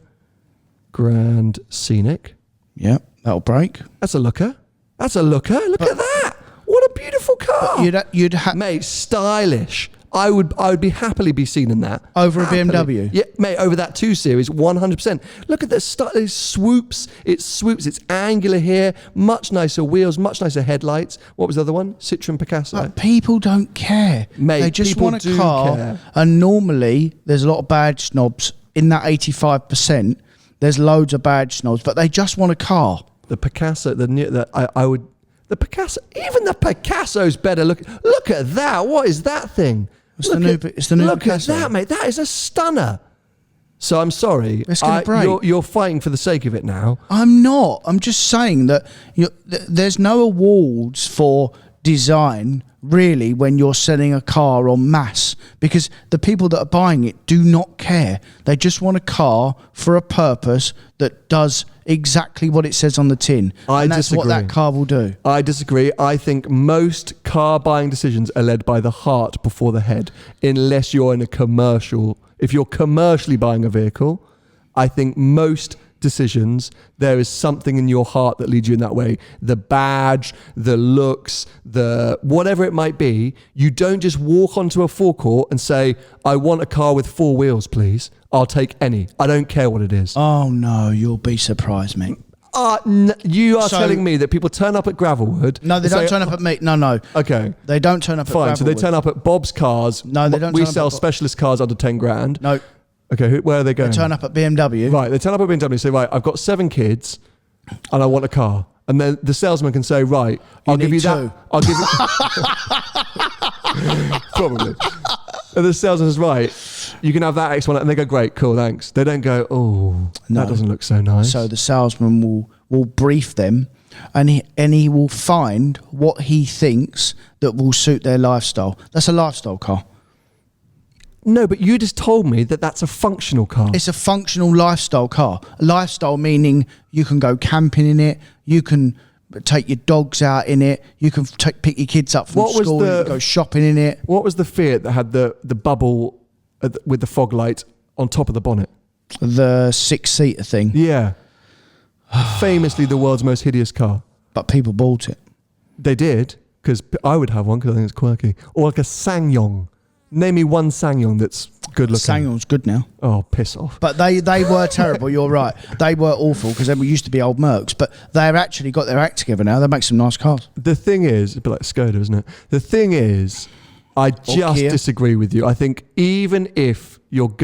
Speaker 1: Grand Scenic.
Speaker 3: Yeah. That'll break.
Speaker 1: That's a looker. Look at that. What a beautiful car.
Speaker 3: You'd have
Speaker 1: Mate, stylish. I would be happily be seen in that.
Speaker 3: over a
Speaker 1: Happily.
Speaker 3: BMW.
Speaker 1: Yeah, mate, over that 2 Series, 100%. Look at the style. It swoops. It's angular here. Much nicer wheels. Much nicer headlights. What was the other one? Citroen Picasso.
Speaker 3: But people don't care.
Speaker 1: Mate,
Speaker 3: they just
Speaker 1: people
Speaker 3: want a
Speaker 1: do
Speaker 3: car.
Speaker 1: care.
Speaker 3: And normally, there's a lot of badge snobs. In that 85%, there's loads of badge snobs, but they just want a car.
Speaker 1: The Picasso. The Picasso. Even the Picasso's better. Look at that. What is that thing?
Speaker 3: It's the new
Speaker 1: Look
Speaker 3: Picasso.
Speaker 1: at that, mate. That is a stunner. So I'm sorry.
Speaker 3: It's gonna break.
Speaker 1: You're fighting for the sake of it now.
Speaker 3: I'm not. I'm just saying that there's no awards for design, really, when you're selling a car en masse, because the people that are buying it do not care. They just want a car for a purpose that does exactly what it says on the tin.
Speaker 1: I
Speaker 3: and that's what
Speaker 1: disagree.
Speaker 3: that car will do.
Speaker 1: I disagree. I think most car buying decisions are led by the heart before the head, unless you're in a commercial. If you're commercially buying a vehicle, I think most decisions, there is something in your heart that leads you in that way. The badge, the looks, the whatever it might be. You don't just walk onto a forecourt and say, I want a car with 4 wheels, please. I'll take any. I don't care what it is.
Speaker 3: Oh no, you'll be surprised, mate.
Speaker 1: You are
Speaker 3: So-
Speaker 1: telling me that people turn up at Gravelwood.
Speaker 3: No, they
Speaker 1: and
Speaker 3: don't
Speaker 1: say,
Speaker 3: turn up at me. No.
Speaker 1: Okay.
Speaker 3: They don't turn up
Speaker 1: Fine.
Speaker 3: at
Speaker 1: So they
Speaker 3: Gravelwood.
Speaker 1: turn up at Bob's Cars.
Speaker 3: No, they don't
Speaker 1: We
Speaker 3: turn up
Speaker 1: sell
Speaker 3: at Bob-
Speaker 1: specialist cars under 10 grand.
Speaker 3: No,
Speaker 1: Okay, where are they going?
Speaker 3: they turn up at BMW.
Speaker 1: Right, they turn up at BMW and say, right, I've got 7 kids and I want a car. And then the salesman can say, right, I'll give
Speaker 3: need
Speaker 1: you that.
Speaker 3: 2.
Speaker 1: I'll give you... Probably. And the salesman says, right, you can have that X1. And they go, great, cool, thanks. They don't go, oh,
Speaker 3: No.
Speaker 1: that doesn't look so nice.
Speaker 3: So the salesman will brief them, and he will find what he thinks that will suit their lifestyle. That's a lifestyle car.
Speaker 1: No, but you just told me that that's a functional car.
Speaker 3: It's a functional lifestyle car. Lifestyle meaning you can go camping in it, you can take your dogs out in it, you can pick your kids up from
Speaker 1: What was
Speaker 3: school
Speaker 1: the-
Speaker 3: and go shopping in it.
Speaker 1: What was the Fiat that had the bubble with the fog light on top of the bonnet?
Speaker 3: The 6-seater thing.
Speaker 1: Yeah. Famously the world's most hideous car.
Speaker 3: But people bought it.
Speaker 1: They did, because I would have one because I think it's quirky. Or like a Sangyong. Name me one Sangyong that's good looking.
Speaker 3: Sangham's good now.
Speaker 1: Oh, piss off.
Speaker 3: But they were terrible. You're right. They were awful because they used to be old Mercs. But they've actually got their act together now. They make some nice cars.
Speaker 1: The thing is, a bit like Skoda, isn't it? The thing is, I just disagree with you. I think even if you're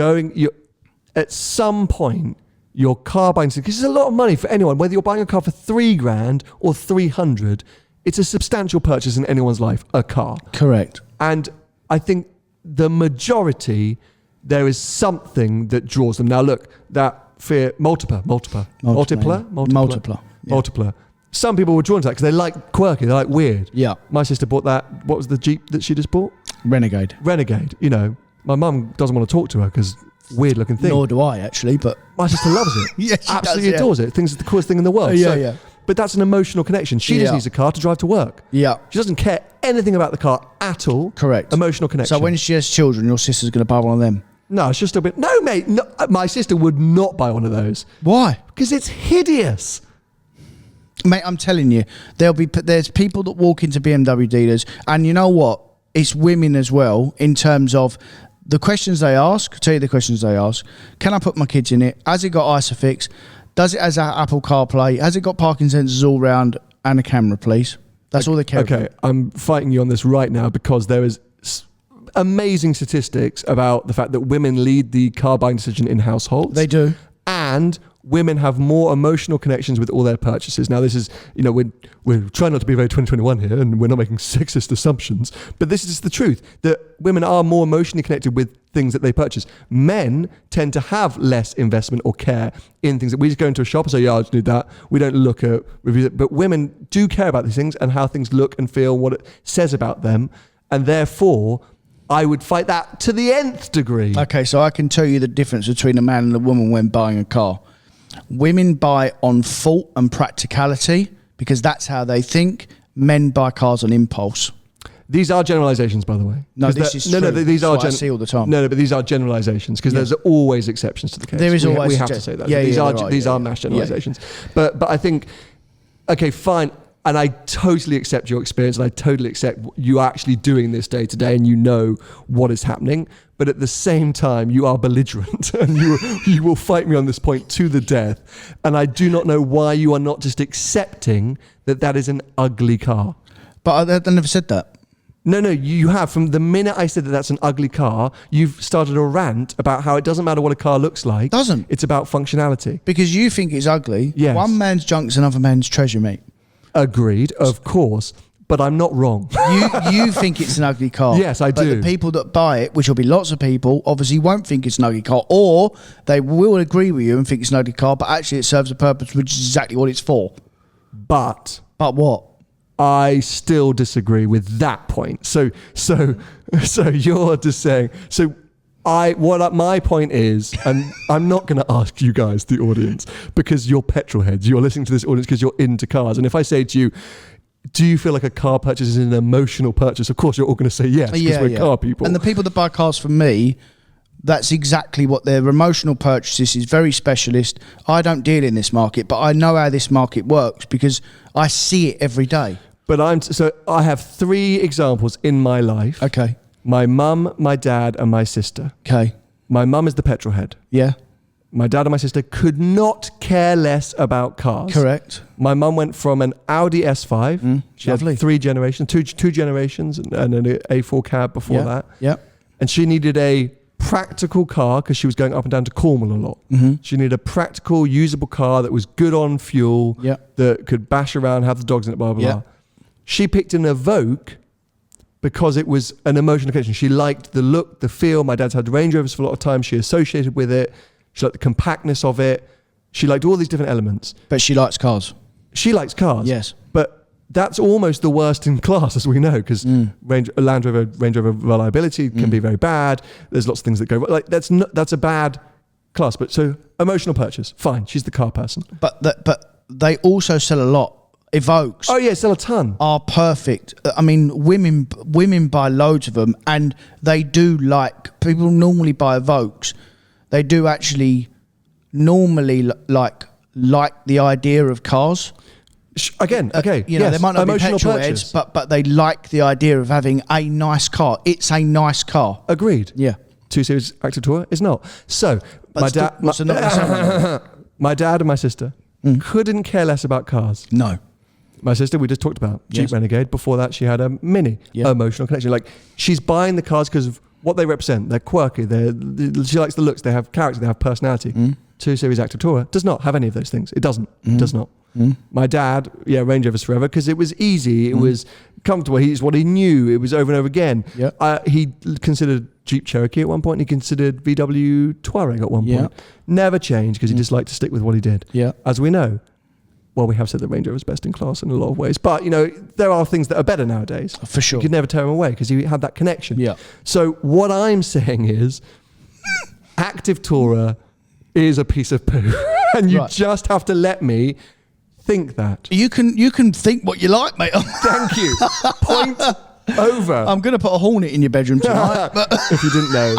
Speaker 1: at some point, your car buying, because it's a lot of money for anyone, whether you're buying a car for $3,000 or 300, it's a substantial purchase in anyone's life, a car.
Speaker 3: Correct.
Speaker 1: And I think the majority, there is something that draws them. Now look, that fear, multipler. Some people were drawn to that because they like quirky, they like weird.
Speaker 3: Yeah.
Speaker 1: My sister bought that. What was the Jeep that she just bought?
Speaker 3: Renegade.
Speaker 1: You know, my mum doesn't want to talk to her because weird looking thing.
Speaker 3: Nor do I, actually, but
Speaker 1: my sister loves it.
Speaker 3: Yeah, she
Speaker 1: absolutely
Speaker 3: does,
Speaker 1: adores it. Thinks it's the coolest thing in the world.
Speaker 3: Yeah.
Speaker 1: But that's an emotional connection. She just needs a car to drive to work.
Speaker 3: Yeah.
Speaker 1: She doesn't care anything about the car at all.
Speaker 3: Correct.
Speaker 1: Emotional connection.
Speaker 3: So when she has children, your sister's going to buy one of them?
Speaker 1: No, it's just a bit. No, mate. No, my sister would not buy one of those.
Speaker 3: Why?
Speaker 1: Because it's hideous.
Speaker 3: Mate, I'm telling you, there's people that walk into BMW dealers, and you know what? It's women as well, in terms of the questions they ask. I'll tell you the questions they ask. Can I put my kids in it? Has it got ISOFIX? Does it has Apple CarPlay? Has it got parking sensors all round and a camera, please? That's all they care about.
Speaker 1: Okay, I'm fighting you on this right now because there is amazing statistics about the fact that women lead the car buying decision in households.
Speaker 3: They do.
Speaker 1: And women have more emotional connections with all their purchases. Now, this is, you know, we're trying not to be very 2021 here, and we're not making sexist assumptions, but this is the truth, that women are more emotionally connected with things that they purchase. Men tend to have less investment or care in things that we just go into a shop and say, yeah, I just need that. We don't look at reviews, but women do care about these things and how things look and feel, what it says about them, and therefore I would fight that to the nth degree.
Speaker 3: Okay, so I can tell you the difference between a man and a woman when buying a car. Women buy on thought and practicality because that's how they think. Men buy cars on impulse.
Speaker 1: These are generalizations, by the way.
Speaker 3: No, this is true.
Speaker 1: These are
Speaker 3: what I see all the time.
Speaker 1: No, but these are generalizations because there's always exceptions to the case.
Speaker 3: There is always.
Speaker 1: We have to say that.
Speaker 3: Yeah,
Speaker 1: these are mass generalizations. Yeah. But I think, okay, fine. And I totally accept your experience, and I totally accept you actually doing this day to day, and you know what is happening. But at the same time, you are belligerent, and you will fight me on this point to the death. And I do not know why you are not just accepting that that is an ugly car.
Speaker 3: But I never said that.
Speaker 1: No, you have. From the minute I said that that's an ugly car, you've started a rant about how it doesn't matter what a car looks like.
Speaker 3: Doesn't.
Speaker 1: It's about functionality.
Speaker 3: Because you think it's ugly.
Speaker 1: Yes.
Speaker 3: One man's junk's another man's treasure, mate.
Speaker 1: Agreed, of course, but I'm not wrong.
Speaker 3: You think it's an ugly car.
Speaker 1: Yes, I do.
Speaker 3: But the people that buy it, which will be lots of people, obviously won't think it's an ugly car, or they will agree with you and think it's an ugly car, but actually it serves a purpose, which is exactly what it's for.
Speaker 1: But
Speaker 3: what?
Speaker 1: I still disagree with that point. So you're just saying. So my point is, and I'm not going to ask you guys, the audience, because you're petrolheads. You're listening to this audience because you're into cars. And if I say to you, do you feel like a car purchase is an emotional purchase? Of course, you're all going to say yes, because we're car people.
Speaker 3: And the people that buy cars from me, that's exactly what their emotional purchase is. Very specialist. I don't deal in this market, but I know how this market works because I see it every day.
Speaker 1: But so I have 3 examples in my life.
Speaker 3: Okay.
Speaker 1: My mum, my dad, and my sister.
Speaker 3: Okay.
Speaker 1: My mum is the petrolhead.
Speaker 3: Yeah.
Speaker 1: My dad and my sister could not care less about cars.
Speaker 3: Correct.
Speaker 1: My mum went from an Audi S5. She
Speaker 3: lovely.
Speaker 1: had 3 generations, two generations, and an A4 cab before that.
Speaker 3: Yeah.
Speaker 1: And she needed a practical car because she was going up and down to Cornwall a lot.
Speaker 3: Mm-hmm.
Speaker 1: She needed a practical, usable car that was good on fuel, that could bash around, have the dogs in it, blah, blah, blah. She picked an Evoque because it was an emotional connection. She liked the look, the feel. My dad's had Range Rovers for a lot of time. She associated with it. She liked the compactness of it. She liked all these different elements.
Speaker 3: But she likes cars.
Speaker 1: She likes cars.
Speaker 3: Yes.
Speaker 1: But that's almost the worst in class, as we know, because Range Rover reliability can be very bad. There's lots of things that go wrong. Like that's a bad class. But so emotional purchase, fine. She's the car person.
Speaker 3: But they also sell a lot. Evoques.
Speaker 1: Oh yeah, sell a ton.
Speaker 3: Are perfect. I mean, women buy loads of them, and they do like. People normally buy Evoques. They do actually normally like the idea of cars.
Speaker 1: Again, okay.
Speaker 3: You know, they might not
Speaker 1: emotional
Speaker 3: be petrol
Speaker 1: purchase.
Speaker 3: heads, but they like the idea of having a nice car. It's a nice car.
Speaker 1: Agreed.
Speaker 3: Yeah.
Speaker 1: 2 Series Active Tourer is not. So my dad and my sister couldn't care less about cars.
Speaker 3: No.
Speaker 1: My sister, we just talked about Jeep Renegade. Before that, she had a Mini. Emotional connection. Like, she's buying the cars because of what they represent. They're quirky. She likes the looks. They have character. They have personality. 2 Series Active Tourer does not have any of those things. It doesn't. Does not. My dad, Range Rovers forever, because it was easy. It was comfortable. It's what he knew. It was over and over again. He considered Jeep Cherokee at one point. And he considered VW Touareg at one point. Never changed because he just liked to stick with what he did. As we know. Well, we have said that Range Rover is best in class in a lot of ways, but there are things that are better nowadays.
Speaker 3: For sure,
Speaker 1: you could never tear him away because he had that connection. So what I'm saying is, Active Tourer is a piece of poo, and you just have to let me think that.
Speaker 3: You can think what you like, mate.
Speaker 1: Thank you. Point over.
Speaker 3: I'm going to put a Hornet in your bedroom tonight. But
Speaker 1: if you didn't know,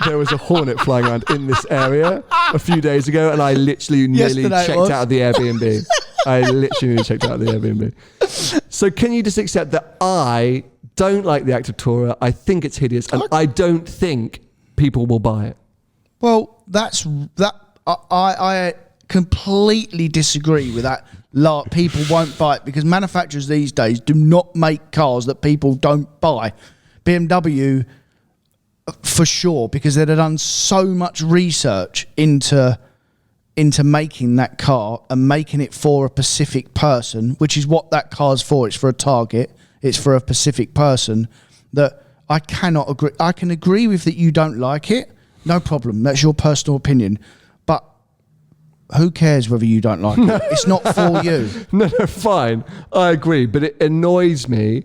Speaker 1: there was a Hornet flying around in this area a few days ago, and I literally nearly checked out of the Airbnb. So can you just accept that I don't like the Active Tourer? I think it's hideous, and I don't think people will buy it.
Speaker 3: Well, I completely disagree with that. People won't buy it because manufacturers these days do not make cars that people don't buy. BMW, for sure, because they'd have done so much research into making that car and making it for a specific person, which is what that car's for. It's for a target. It's for a specific person. That I cannot agree. I can agree with that you don't like it. No problem. That's your personal opinion. But who cares whether you don't like it? It's not for you.
Speaker 1: No, fine. I agree. But it annoys me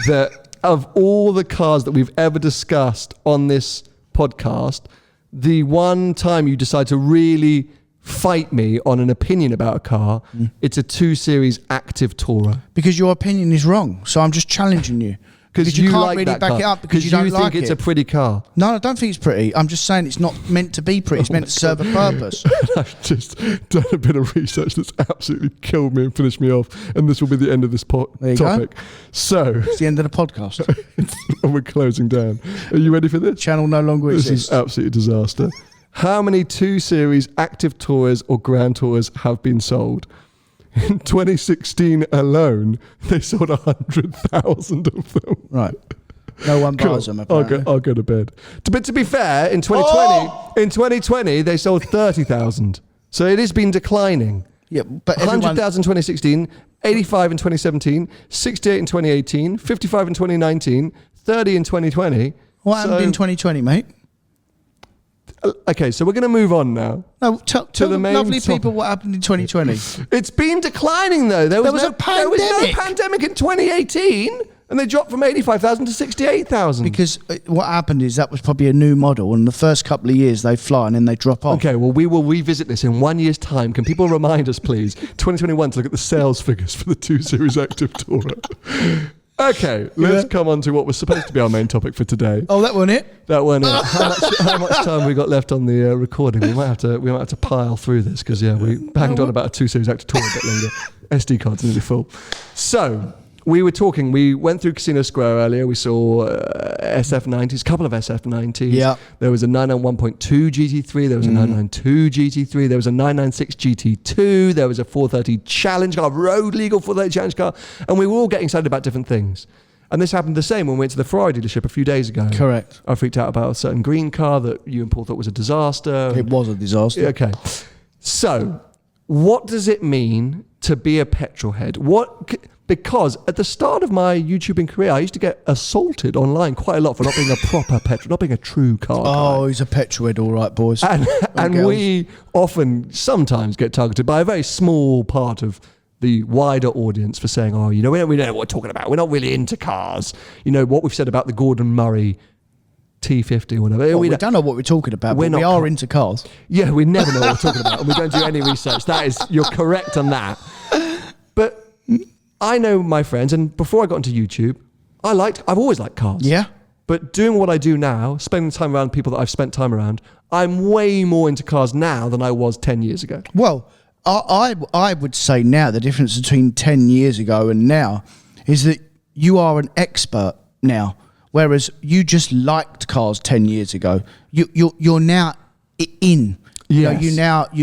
Speaker 1: that of all the cars that we've ever discussed on this podcast, the one time you decide to really fight me on an opinion about a car, it's a 2 Series Active Tourer.
Speaker 3: Because your opinion is wrong. So I'm just challenging you. Because you can't really back it up because you don't like it.
Speaker 1: Because you think it's a pretty car.
Speaker 3: No, I don't think it's pretty. I'm just saying it's not meant to be pretty. It's meant to serve a purpose.
Speaker 1: I've just done a bit of research that's absolutely killed me and finished me off, and this will be the end of this topic.
Speaker 3: Go.
Speaker 1: So
Speaker 3: it's the end of the podcast.
Speaker 1: And we're closing down. Are you ready for this?
Speaker 3: Channel no longer exists.
Speaker 1: This is absolutely a disaster. How many 2 Series Active Tourers or Grand Tourers have been sold? In 2016 alone, they sold 100,000 of them.
Speaker 3: Right. No one buys them, apparently.
Speaker 1: I'll go to bed. But to be fair, in 2020, they sold 30,000. So it has been declining.
Speaker 3: Yeah, but
Speaker 1: 100,000 in 2016, 85 in 2017, 68 in 2018, 55 in 2019, 30 in 2020.
Speaker 3: What happened in 2020, mate?
Speaker 1: Okay, so we're going to move on now.
Speaker 3: No, tell the lovely people what happened in 2020.
Speaker 1: It's been declining, though. There was no pandemic in 2018, and they dropped from 85,000 to 68,000.
Speaker 3: Because what happened is that was probably a new model, and the first couple of years they fly and then they drop off.
Speaker 1: Okay, well, we will revisit this in 1 year's time. Can people remind us, please, 2021, to look at the sales figures for the 2 Series Active Tourer? Okay, let's come on to what was supposed to be our main topic for today.
Speaker 3: Oh, that wasn't it?
Speaker 1: That wasn't it. How much time have we got left on the recording? We might have to pile through this because we banged on about a 2 Series Active Tourer a bit longer. SD cards nearly full. So we went through Casino Square earlier. We saw SF90s, a couple of SF90s.
Speaker 3: Yeah. There
Speaker 1: was a 991.2 GT3. There was a 992 GT3. There was a 996 GT2. There was a 430 challenge car, road legal 430 challenge car. And we were all getting excited about different things. And this happened the same when we went to the Ferrari dealership a few days ago.
Speaker 3: Correct.
Speaker 1: I freaked out about a certain green car that you and Paul thought was a disaster.
Speaker 3: It was a disaster.
Speaker 1: Okay. So what does it mean to be a petrolhead? Because at the start of my YouTubing career, I used to get assaulted online quite a lot for not being a proper petrol, not being a true car guy.
Speaker 3: Oh, he's a petrolhead, all right, boys.
Speaker 1: And we sometimes get targeted by a very small part of the wider audience for saying, we don't know what we're talking about. We're not really into cars. You know, what we've said about the Gordon Murray T50 or whatever.
Speaker 3: We don't know what we're talking about, but we are into cars.
Speaker 1: Yeah, we never know what we're talking about, and we don't do any research. You're correct on that. But I know my friends, and before I got into YouTube, I've always liked cars.
Speaker 3: Yeah.
Speaker 1: But doing what I do now, spending time around people that I've spent time around, I'm way more into cars now than I was 10 years ago.
Speaker 3: Well, I would say now the difference between 10 years ago and now is that you are an expert now. Whereas you just liked cars 10 years ago. You're now in.
Speaker 1: Yes.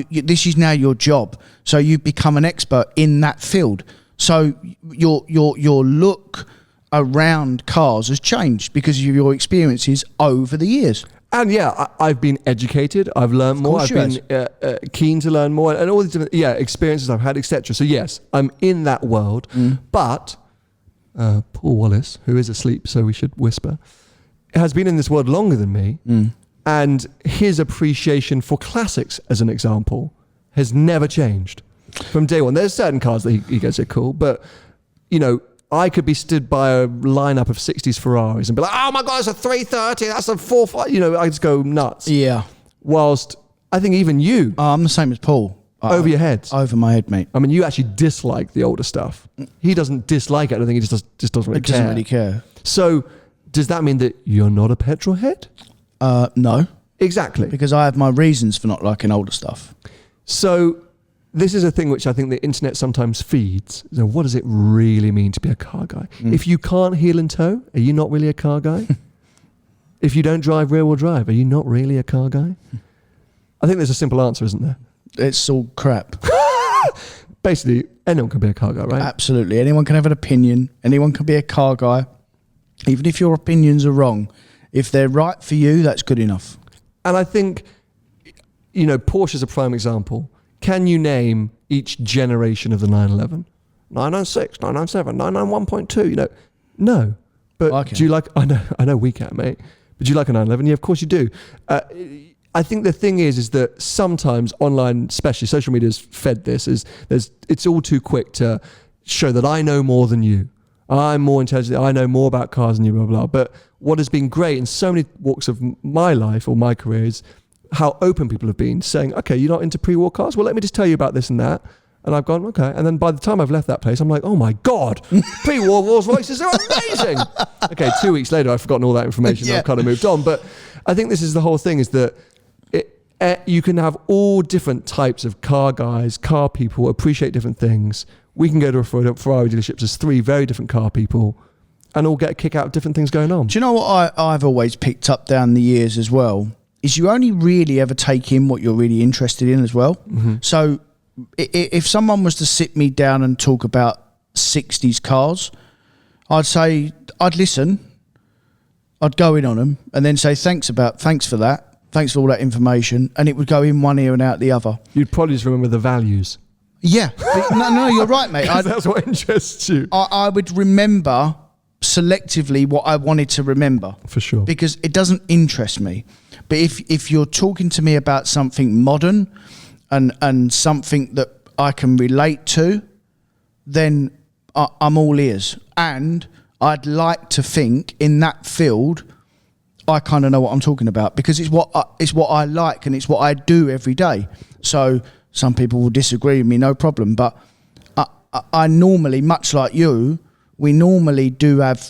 Speaker 3: This is now your job. So you become an expert in that field. So your look around cars has changed because of your experiences over the years.
Speaker 1: And yeah, I've been educated. I've learned more. I've been keen to learn more, and all these different experiences I've had, etc. So yes, I'm in that world. But Paul Wallace, who is asleep, so we should whisper, has been in this world longer than me, and his appreciation for classics, as an example, has never changed from day one. There's certain cars that he goes, are cool, but I could be stood by a lineup of 60s Ferraris and be like, oh my God, it's a 330, that's a 450, I just go nuts.
Speaker 3: Yeah.
Speaker 1: Whilst I think even you...
Speaker 3: I'm the same as Paul.
Speaker 1: Over your head.
Speaker 3: Over my head, mate.
Speaker 1: I mean, you actually dislike the older stuff. He doesn't dislike it. I don't think he just doesn't really care.
Speaker 3: Doesn't really care.
Speaker 1: So does that mean that you're not a petrolhead?
Speaker 3: No.
Speaker 1: Exactly.
Speaker 3: Because I have my reasons for not liking older stuff.
Speaker 1: So... this is a thing which I think the internet sometimes feeds. So what does it really mean to be a car guy? If you can't heel and tow, are you not really a car guy? If you don't drive rear-wheel drive, are you not really a car guy? I think there's a simple answer, isn't there?
Speaker 3: It's all crap.
Speaker 1: Basically, anyone can be a car guy, right?
Speaker 3: Absolutely. Anyone can have an opinion. Anyone can be a car guy. Even if your opinions are wrong, if they're right for you, that's good enough.
Speaker 1: And I think, Porsche's a prime example. Can you name each generation of the 911? 996, 997, 991.2, No. But do you like, I know we can, mate. But do you like a 911? Yeah, of course you do. I think the thing is that sometimes online, especially social media has fed this, it's all too quick to show that I know more than you. I'm more intelligent, I know more about cars than you, blah, blah, blah. But what has been great in so many walks of my life or my career is how open people have been, saying, okay, you're not into pre-war cars? Well, let me just tell you about this and that. And I've gone, okay. And then by the time I've left that place, I'm like, oh my God, pre-war Rolls Royces are amazing. Okay, 2 weeks later, I've forgotten all that information. I've kind of moved on. But I think this is the whole thing, is that you can have all different types of car guys, car people, appreciate different things. We can go to a Ferrari dealerships as 3 very different car people and all get a kick out of different things going on.
Speaker 3: Do you know what I've always picked up down the years as well? Is you only really ever take in what you're really interested in as well. Mm-hmm. So if someone was to sit me down and talk about 60s cars, I'd listen, I'd go in on them and then say, thanks for that. Thanks for all that information. And it would go in one ear and out the other.
Speaker 1: You'd probably just remember the values.
Speaker 3: Yeah. No, you're right, mate.
Speaker 1: That's what interests you.
Speaker 3: I would remember selectively what I wanted to remember.
Speaker 1: For sure.
Speaker 3: Because it doesn't interest me. But if you're talking to me about something modern and something that I can relate to, then I'm all ears. And I'd like to think in that field, I kind of know what I'm talking about, because it's what I like and it's what I do every day. So some people will disagree with me, no problem. But I normally, much like you, we normally do have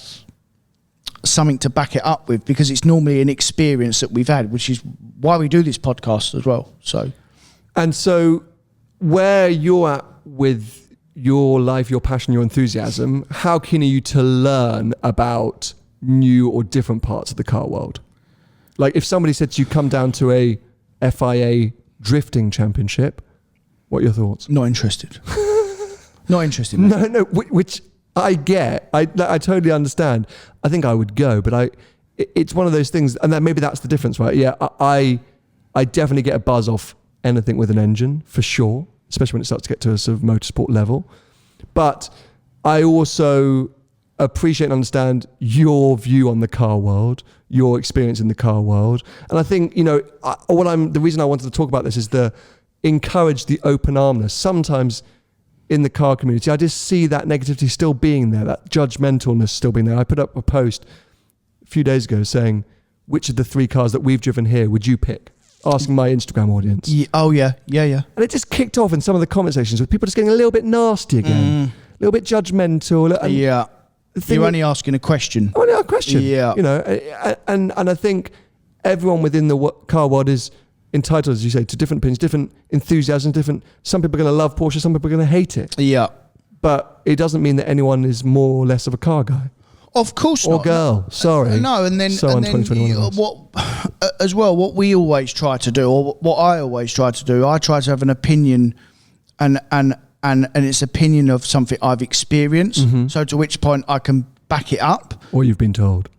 Speaker 3: something to back it up with, because it's normally an experience that we've had, which is why we do this podcast as well. So where you're at with your life, your passion, your enthusiasm, how keen are you to learn about new or different parts of the car world? Like if somebody said to you, come down to a FIA drifting championship, what are your thoughts? Not interested. Not interested.
Speaker 1: Mate. No, which I get. I totally understand. I think I would go, but it's one of those things, and maybe that's the difference, right? Yeah, I definitely get a buzz off anything with an engine, for sure, especially when it starts to get to a sort of motorsport level. But I also appreciate and understand your view on the car world, your experience in the car world. And I think, the reason I wanted to talk about this is encourage the open armness. Sometimes in the car community, I just see that negativity still being there, that judgmentalness still being there. I put up a post a few days ago saying, which of the 3 cars that we've driven here would you pick? Asking my Instagram audience.
Speaker 3: Yeah, oh, yeah.
Speaker 1: And it just kicked off in some of the comment sections with people just getting a little bit nasty again, a little bit judgmental. And
Speaker 3: yeah. You're only asking a question.
Speaker 1: I'm only asking a question.
Speaker 3: Yeah.
Speaker 1: And I think everyone within the car world is entitled, as you say, to different opinions, different enthusiasms, some people are going to love Porsche, some people are going to hate it.
Speaker 3: Yeah.
Speaker 1: But it doesn't mean that anyone is more or less of a car guy.
Speaker 3: Of course
Speaker 2: or
Speaker 3: not.
Speaker 2: girl. Sorry.
Speaker 3: No, and then,
Speaker 2: so
Speaker 3: and
Speaker 2: on
Speaker 3: then
Speaker 2: 2021.
Speaker 3: what we always try to do, or what I always try to do, I try to have an opinion, and it's opinion of something I've experienced. So to which point I can back it up,
Speaker 2: Or you've been told.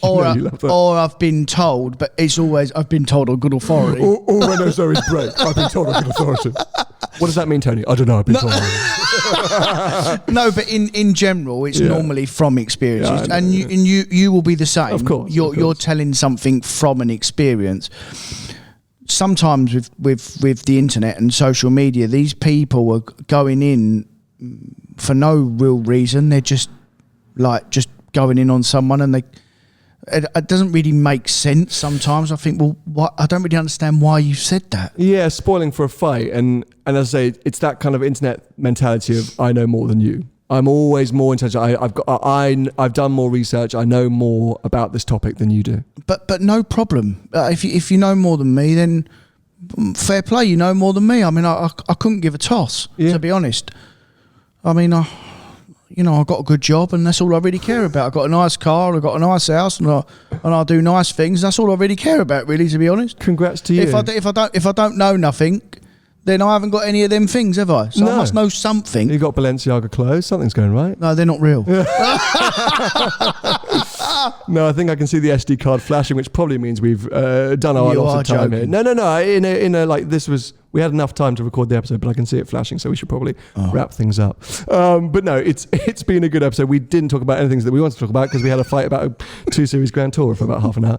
Speaker 3: or I've been told, but it's always I've been told on good authority.
Speaker 2: Or when those areas break, I've been told on good authority. What does that mean, Tony? I don't know. I've been told.
Speaker 3: No, but in general, it's normally from experiences,
Speaker 2: Yeah,
Speaker 3: and you will be the same.
Speaker 2: Of course,
Speaker 3: you're telling something from an experience. Sometimes with the internet and social media, these people are going in for no real reason. They're just going in on someone, and it doesn't really make sense sometimes. I think, well, what? I don't really understand why you said that.
Speaker 2: Yeah, spoiling for a fight, and as I say, it's that kind of internet mentality of I know more than you. I'm always more intelligent. I've done more research. I know more about this topic than you do.
Speaker 3: But no problem. If you know more than me, then fair play. You know more than me. I mean, I couldn't give a toss, to be honest. I mean, I've got a good job, and that's all I really care about. I've got a nice car, I've got a nice house, and I do nice things. That's all I really care about, really, to be honest.
Speaker 2: Congrats to you.
Speaker 3: If I don't know nothing, then I haven't got any of them things, have I? So I must know something.
Speaker 2: You got Balenciaga clothes. Something's going right.
Speaker 3: No, they're not real.
Speaker 2: No, I think I can see the SD card flashing, which probably means we've done our allotted time here. No. We had enough time to record the episode, but I can see it flashing, so we should probably wrap things up. But no, it's been a good episode. We didn't talk about anything that we wanted to talk about because we had a fight about a 2 Series Grand Tour for about half an hour.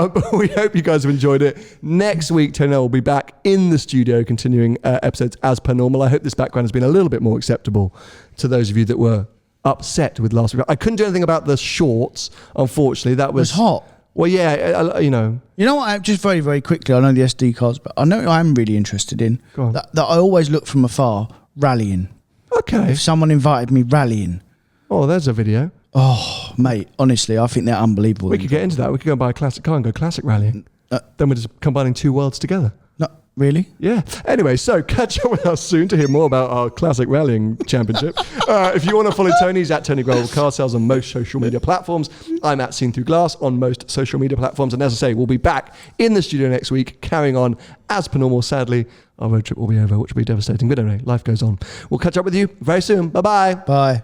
Speaker 2: But we hope you guys have enjoyed it. Next week, Tony will be back in the studio continuing episodes as per normal. I hope this background has been a little bit more acceptable to those of you that were upset with last week. I couldn't do anything about the shorts, unfortunately. That was
Speaker 3: hot.
Speaker 2: Well, yeah, you know.
Speaker 3: You know what? Just very, very quickly, I know the SD cards, but I know I'm really interested in
Speaker 2: Go on.
Speaker 3: that I always look from afar rallying.
Speaker 2: Okay.
Speaker 3: If someone invited me rallying,
Speaker 2: Oh, there's a video.
Speaker 3: oh mate, honestly, I think they're unbelievable.
Speaker 2: We could get into that. We could go and buy a classic car and go classic rallying. Then we're just combining two worlds together.
Speaker 3: No, really?
Speaker 2: Yeah. Anyway, so catch up with us soon to hear more about our classic rallying championship. If you want to follow Tony, he's at Tony Gravel Car Sales on most social media platforms. I'm at Seen Through Glass on most social media platforms. And as I say, we'll be back in the studio next week, carrying on as per normal. Sadly, our road trip will be over, which will be devastating. But anyway, life goes on. We'll catch up with you very soon. Bye-bye.
Speaker 3: Bye.